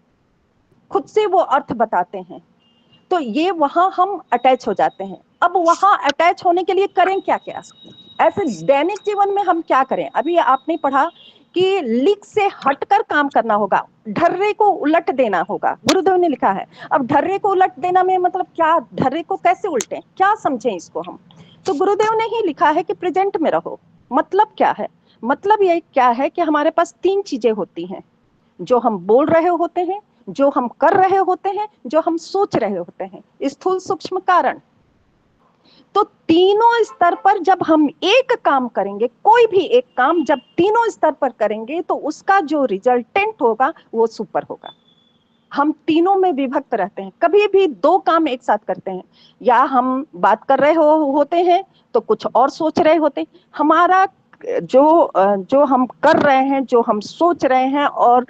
S4: खुद से वो अर्थ बताते हैं। तो ये वहां हम अटैच हो जाते हैं। अब वहां अटैच होने के लिए करें क्या क्या? ऐसे दैनिक जीवन में हम क्या करें? अभी आपने पढ़ा कि लिख से हटकर काम करना होगा, ढर्रे को उलट देना होगा, गुरुदेव ने लिखा है। अब ढर्रे को उलट देना में मतलब क्या? ढर्रे को कैसे उल्टें, क्या समझें इसको हम? तो गुरुदेव ने ही लिखा है कि प्रेजेंट में रहो। मतलब क्या है? मतलब ये क्या है कि हमारे पास तीन चीजें होती हैं, जो हम बोल रहे होते हैं, जो हम कर रहे होते हैं, जो हम सोच रहे होते हैं, स्थूल सूक्ष्म कारण। तो तीनों स्तर पर जब हम एक काम करेंगे, कोई भी एक काम जब तीनों स्तर पर करेंगे, तो उसका जो रिजल्टेंट होगा वो सुपर होगा। हम तीनों में विभक्त रहते हैं, कभी भी दो काम एक साथ करते हैं, या हम बात कर रहे होते हैं तो कुछ और सोच रहे होते हैं। हमारा जो हम कर रहे हैं, जो हम सोच रहे हैं, और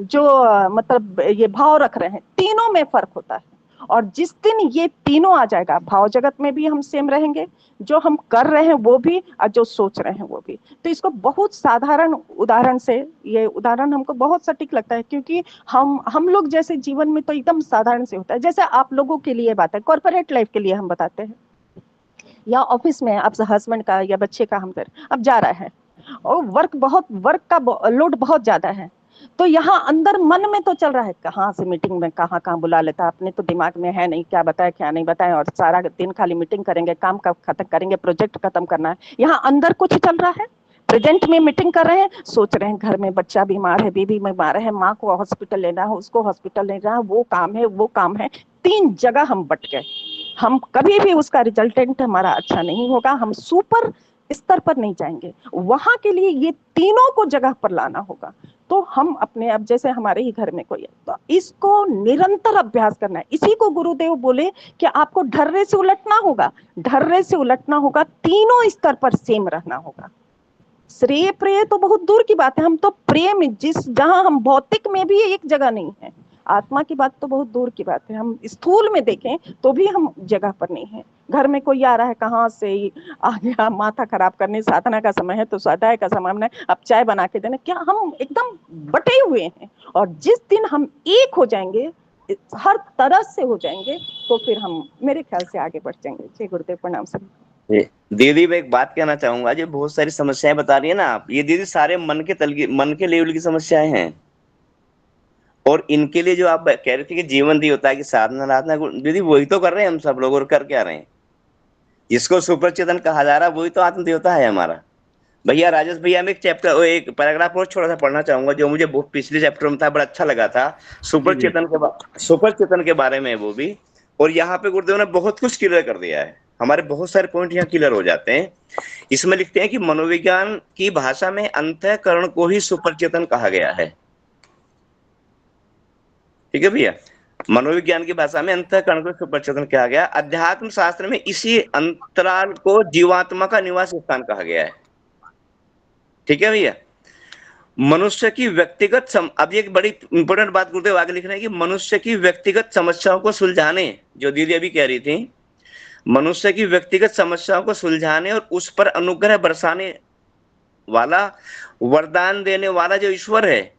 S4: जो मतलब ये भाव रख रहे हैं, तीनों में फर्क होता है। और जिस दिन ये तीनों आ जाएगा, भाव जगत में भी हम सेम रहेंगे, जो हम कर रहे हैं वो भी और जो सोच रहे हैं वो भी। तो इसको बहुत साधारण उदाहरण से, ये उदाहरण हमको बहुत सटीक लगता है, क्योंकि हम लोग जैसे जीवन में तो एकदम साधारण से होता है। जैसे आप लोगों के लिए बात है, कॉर्पोरेट लाइफ के लिए हम बताते हैं, या ऑफिस में आप हस्बैंड का या बच्चे का हम अब जा रहा है और वर्क का लोड बहुत ज्यादा है, तो यहाँ अंदर मन में तो चल रहा है कहाँ से मीटिंग में कहाँ बुला लेता, अपने तो दिमाग में है नहीं, क्या बताए क्या नहीं बताए, और सारा दिन खाली मीटिंग करेंगे, काम का खत्म करेंगे, प्रोजेक्ट खत्म करना है। यहाँ अंदर कुछ चल रहा है, प्रेजेंट में मीटिंग कर रहे हैं, सोच रहे हैं घर में बच्चा बीमार है, बीवी बीमार है, माँ को हॉस्पिटल लेना है, उसको हॉस्पिटल लेना है, वो काम है। तीन जगह हम बट गए। हम कभी भी उसका रिजल्टेंट हमारा अच्छा नहीं होगा, हम सुपर स्तर पर नहीं जाएंगे। वहां के लिए ये तीनों को जगह पर लाना होगा। तो हम अपने, अब जैसे हमारे ही घर में कोई है, तो इसको निरंतर अभ्यास करना है। इसी को गुरुदेव बोले कि आपको ढर्रे से उलटना होगा, तीनों स्तर पर सेम रहना होगा। श्रेय प्रेय तो बहुत दूर की बात है, हम तो प्रेम जहां हम भौतिक में भी एक जगह नहीं है, आत्मा की बात तो बहुत दूर की बात है। हम स्थूल में देखें तो भी हम जगह पर नहीं है। घर में कोई आ रहा है, कहाँ से आ गया माथा खराब करने, साधना का समय है तो स्वाध्याय का समय है, अब चाय बना के देना, क्या हम एकदम बटे हुए हैं। और जिस दिन हम एक हो जाएंगे, हर तरह से हो जाएंगे, तो फिर हम मेरे ख्याल से आगे बढ़ जाएंगे। जय गुरुदेव, प्रणाम सर।
S7: दीदी मैं एक बात कहना चाहूंगा, जो बहुत सारी समस्याएं बता रही है ना आप, ये दीदी सारे मन के लेवल की समस्याएं हैं। और इनके लिए जो आप कह रहे थे कि जीवन दी होता है कि साधना साधना, दीदी वही तो कर रहे हैं हम सब लोग, और कर क्या रहे हैं। जिसको सुपर चेतन कहा जा रहा है वही तो आत्म देवता है हमारा। भैया राजेश भैया, मैं एक चैप्टर, एक पैराग्राफ और छोटा सा पढ़ना चाहूंगा जो मुझे पिछले चैप्टर में था, बड़ा अच्छा लगा था।
S1: जी जी।
S7: सुपर चेतन के बारे में वो भी। और यहाँ पे गुरुदेव ने बहुत कुछ क्लियर कर दिया है, हमारे बहुत सारे पॉइंट यहाँ क्लियर हो जाते हैं। इसमें लिखते हैं कि मनोविज्ञान की भाषा में अंतःकरण को ही सुपर चेतन कहा गया है। ठीक है भैया, मनोविज्ञान की भाषा में अंतःकरण को सुपर चेतन कहा गया। अध्यात्म शास्त्र में इसी अंतराल को जीवात्मा का निवास स्थान कहा गया है। ठीक है भैया, मनुष्य की व्यक्तिगत अब एक बड़ी इंपॉर्टेंट बात गुरुदेव आगे लिख रहे हैं कि मनुष्य की व्यक्तिगत समस्याओं को सुलझाने, जो दीदी अभी कह रही थी, मनुष्य की व्यक्तिगत समस्याओं को सुलझाने और उस पर अनुग्रह बरसाने वाला, वरदान देने वाला जो ईश्वर है।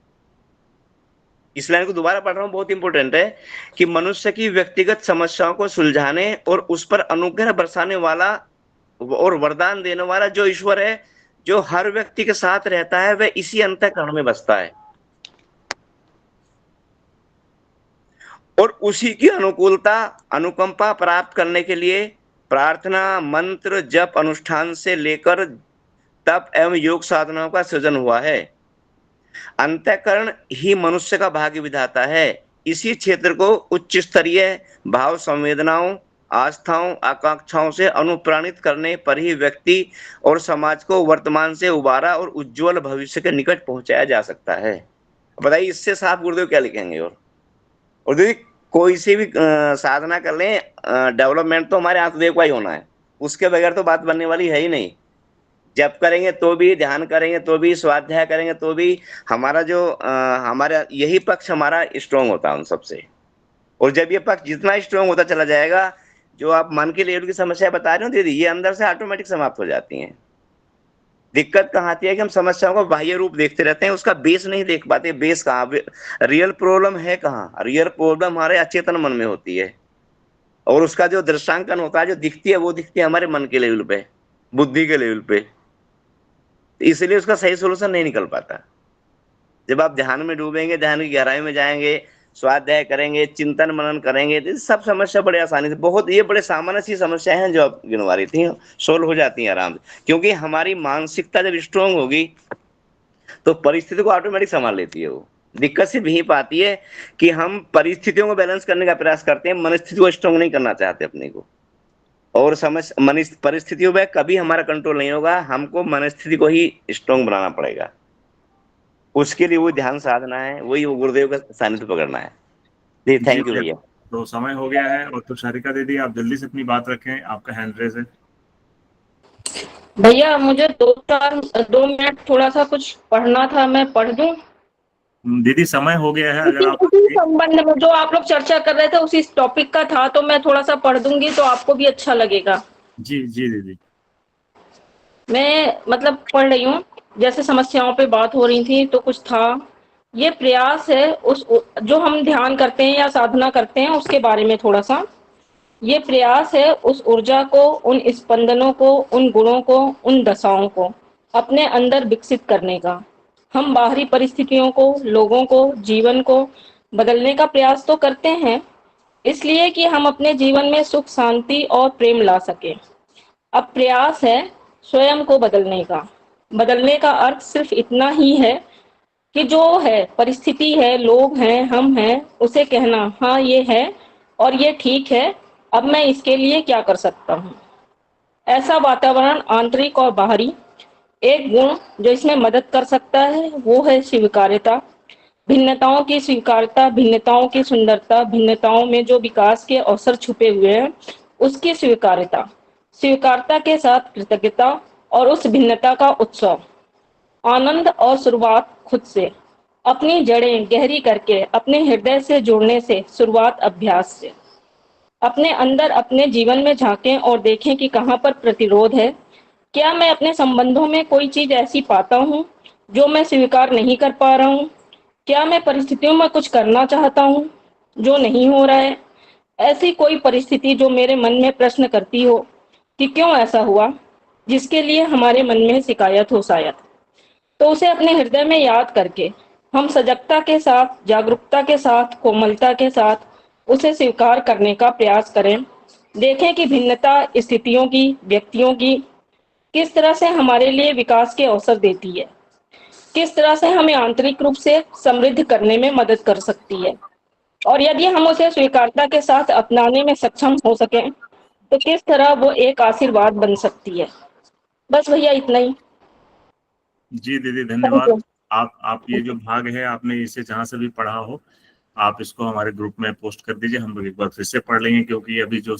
S7: इस लाइन को दोबारा पढ़ रहा हूं, बहुत इंपॉर्टेंट है कि मनुष्य की व्यक्तिगत समस्याओं को सुलझाने और उस पर अनुग्रह बरसाने वाला और वरदान देने वाला जो ईश्वर है, जो हर व्यक्ति के साथ रहता है, वह इसी अंतःकरण में बसता है। और उसी की अनुकूलता अनुकंपा प्राप्त करने के लिए प्रार्थना, मंत्र, जप, अनुष्ठान से लेकर तप एवं योग साधनाओं का सृजन हुआ है। अंतःकरण ही मनुष्य का भाग्य विधाता है। इसी क्षेत्र को उच्च स्तरीय भाव, संवेदनाओं, आस्थाओं, आकांक्षाओं से अनुप्राणित करने पर ही व्यक्ति और समाज को वर्तमान से उबारा और उज्जवल भविष्य के निकट पहुंचाया जा सकता है। बताइए इससे साफ गुरुदेव क्या लिखेंगे। और दीदी कोई सी भी साधना कर लें, डेवलपमेंट तो हमारे आत्मदेव का ही होना है, उसके बगैर तो बात बनने वाली है ही नहीं। जप करेंगे तो भी, ध्यान करेंगे तो भी, स्वाध्याय करेंगे तो भी, हमारा जो हमारा यही पक्ष हमारा स्ट्रांग होता है उन सबसे। और जब ये पक्ष जितना स्ट्रांग होता चला जाएगा, जो आप मन के लेवल की समस्या बता रहे हो दीदी, ये अंदर से ऑटोमेटिक समाप्त हो जाती हैं। दिक्कत कहाँ आती है कि हम समस्याओं का बाह्य रूप देखते रहते हैं, उसका बेस नहीं देख पाते। बेस कहाँ, रियल प्रॉब्लम है कहाँ? रियल प्रॉब्लम हमारे अचेतन मन में होती है, और उसका जो दृश्यांकन होता है, जो दिखती है, वो दिखती है हमारे मन के लेवल पे, बुद्धि के लेवल पे। इसलिए उसका सही सोल्यूशन नहीं निकल पाता। जब आप ध्यान में डूबेंगे, ध्यान की गहराई में जाएंगे, स्वाध्याय करेंगे, चिंतन मनन करेंगे, तो सब समस्या बड़े आसानी से, बहुत ये बड़े सामान्य सी समस्याएं हैं जो आप गिनवा रही थी, सोल्व हो जाती हैं आराम से। क्योंकि हमारी मानसिकता जब स्ट्रांग होगी तो परिस्थिति को ऑटोमेटिक संभाल लेती है। वो दिक्कत सिर्फ यहीं पर आती है कि हम परिस्थितियों को बैलेंस करने का प्रयास करते हैं, मनस्थिति को स्ट्रांग नहीं करना चाहते अपने को। और परिस्थितियों में कभी हमारा कंट्रोल नहीं होगा, हमको मनस्थिति को ही स्ट्रांग बनाना पड़ेगा। उसके लिए वो ध्यान साधना है, वही वो गुरुदेव का सानिध्य पकड़ना है। जी थैंक यू भैया।
S1: तो समय हो गया है, और तो शारिका दीदी आप जल्दी से अपनी बात रखें, आपका हैंड रेज है।
S8: भैया मुझे 2 मिनट थोड़ा सा कुछ पढ़ना था, मैं पढ़ दूं?
S1: दीदी समय हो गया है, अगर आप
S8: उसी संबंध में जो आप लोग चर्चा कर रहे थे उसी टॉपिक का था, तो मैं थोड़ा सा पढ़ दूंगी तो आपको भी अच्छा लगेगा।
S1: जी जी दीदी।
S8: मैं मतलब पढ़ रही हूँ, जैसे समस्याओं पे बात हो रही थी तो कुछ था। ये प्रयास है उस जो हम ध्यान करते हैं या साधना करते हैं उसके बारे में थोड़ा सा। ये प्रयास है उस ऊर्जा को, उन स्पंदनों को, उन गुणों को, उन दशाओं को अपने अंदर विकसित करने का। हम बाहरी परिस्थितियों को, लोगों को, जीवन को बदलने का प्रयास तो करते हैं, इसलिए कि हम अपने जीवन में सुख, शांति और प्रेम ला सके। अब प्रयास है स्वयं को बदलने का। बदलने का अर्थ सिर्फ इतना ही है कि जो है परिस्थिति है, लोग हैं, हम हैं, उसे कहना हाँ ये है और ये ठीक है, अब मैं इसके लिए क्या कर सकता हूँ। ऐसा वातावरण आंतरिक और बाहरी। एक गुण जो इसमें मदद कर सकता है वो है स्वीकार्यता। भिन्नताओं की स्वीकार्यता, भिन्नताओं की सुंदरता, भिन्नताओं में जो विकास के अवसर छुपे हुए हैं उसकी स्वीकार्यता। स्वीकार्यता के साथ कृतज्ञता और उस भिन्नता का उत्सव। आनंद और शुरुआत खुद से। अपनी जड़ें गहरी करके अपने हृदय से जुड़ने से शुरुआत अभ्यास से। अपने अंदर अपने जीवन में झांकें और देखें कि कहाँ पर प्रतिरोध है। क्या मैं अपने संबंधों में कोई चीज ऐसी पाता हूँ जो मैं स्वीकार नहीं कर पा रहा हूँ? क्या मैं परिस्थितियों में कुछ करना चाहता हूँ जो नहीं हो रहा है? ऐसी कोई परिस्थिति जो मेरे मन में प्रश्न करती हो कि क्यों ऐसा हुआ, जिसके लिए हमारे मन में शिकायत हो शायद, तो उसे अपने हृदय में याद करके हम सजगता के साथ, जागरूकता के साथ, कोमलता के साथ उसे स्वीकार करने का प्रयास करें। देखें कि भिन्नता स्थितियों की, व्यक्तियों की किस तरह से हमारे लिए विकास के अवसर देती है, किस तरह से हमें आंतरिक रूप से समृद्ध करने में मदद कर सकती है, और यदि हम उसे स्वीकारता के साथ अपनाने में सक्षम हो सकें तो किस तरह वो एक आशीर्वाद बन सकती है। बस भैया इतना ही।
S1: जी दीदी धन्यवाद। आप ये जो भाग है आपने इसे जहां से भी पढ़ा हो आप इसको हमारे ग्रुप में पोस्ट कर दीजिए, हम लोग एक बार फिर से पढ़ लेंगे, क्योंकि अभी जो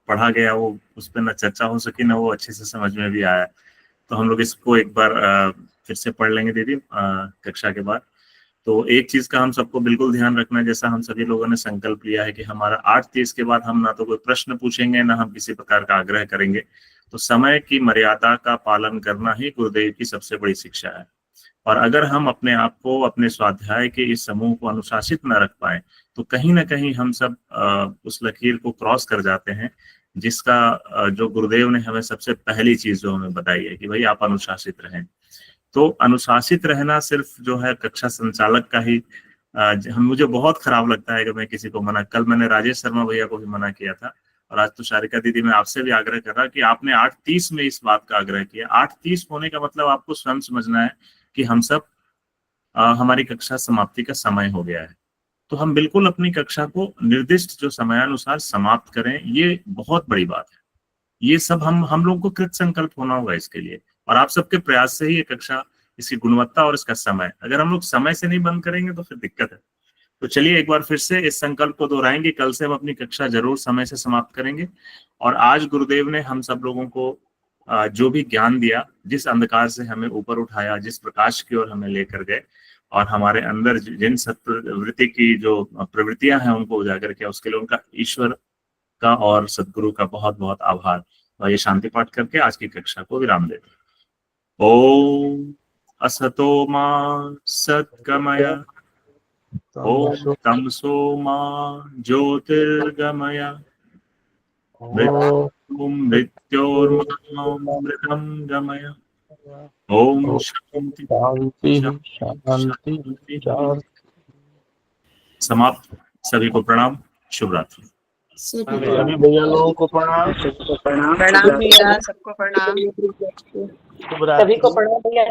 S1: पढ़ा गया वो उस पर ना चर्चा हो सकी ना वो अच्छे से समझ में भी आया। तो हम लोग इसको एक बार फिर से पढ़ लेंगे दीदी कक्षा के बाद। तो एक चीज का हम सबको बिल्कुल ध्यान रखना है, जैसा हम सभी लोगों ने संकल्प लिया है कि हमारा 8:30 के बाद हम ना तो कोई प्रश्न पूछेंगे ना हम किसी प्रकार का आग्रह करेंगे। तो समय की मर्यादा का पालन करना ही गुरुदेव की सबसे बड़ी शिक्षा है। और अगर हम अपने आप को अपने स्वाध्याय के इस समूह को अनुशासित न रख पाए तो कहीं ना कहीं हम सब उस लकीर को क्रॉस कर जाते हैं, जिसका जो गुरुदेव ने हमें सबसे पहली चीज जो हमें बताई है कि भाई आप अनुशासित रहें। तो अनुशासित रहना सिर्फ जो है कक्षा संचालक का ही मुझे बहुत खराब लगता है कि मैं किसी को मना, कल मैंने राजेश शर्मा भैया को भी मना किया था और आज तो शारिका दीदी मैं आपसे भी आग्रह कर रहा कि आपने 8:30 में इस बात का आग्रह किया। 8:30 होने का मतलब आपको स्वयं समझना है कि हम सब हमारी कक्षा समाप्ति का समय हो गया है। तो हम बिल्कुल अपनी कक्षा को निर्दिष्ट जो समयानुसार समाप्त करें, ये बहुत बड़ी बात है। ये सब हम लोगों को कृत संकल्प होना होगा इसके लिए, और आप सबके प्रयास से ही ये कक्षा, इसकी गुणवत्ता और इसका समय, अगर हम लोग समय से नहीं बंद करेंगे तो फिर दिक्कत है। तो चलिए एक बार फिर से इस संकल्प को दोहराएंगे, कल से हम अपनी कक्षा जरूर समय से समाप्त करेंगे। और आज गुरुदेव ने हम सब लोगों को जो भी ज्ञान दिया, जिस अंधकार से हमें ऊपर उठाया, जिस प्रकाश की ओर हमें लेकर गए और हमारे अंदर जिन सत्प्रवृत्ति की जो प्रवृत्तियां हैं उनको उजागर किया, उसके लिए उनका ईश्वर का और सदगुरु का बहुत बहुत आभार। और ये शांति पाठ करके आज की कक्षा को विराम देते हैं। ओम असतो मा सद्गमय, ओम तमसो मा ज्योतिर्गमय, मृत्योर्मृतम गमय। ओम शांति शांति। समाप्त। सभी को प्रणाम, शुभ रात्रि।
S6: सभी भैया लोगों को प्रणाम।
S5: प्रणाम भैया, सबको प्रणाम।
S8: सभी को प्रणाम भैया।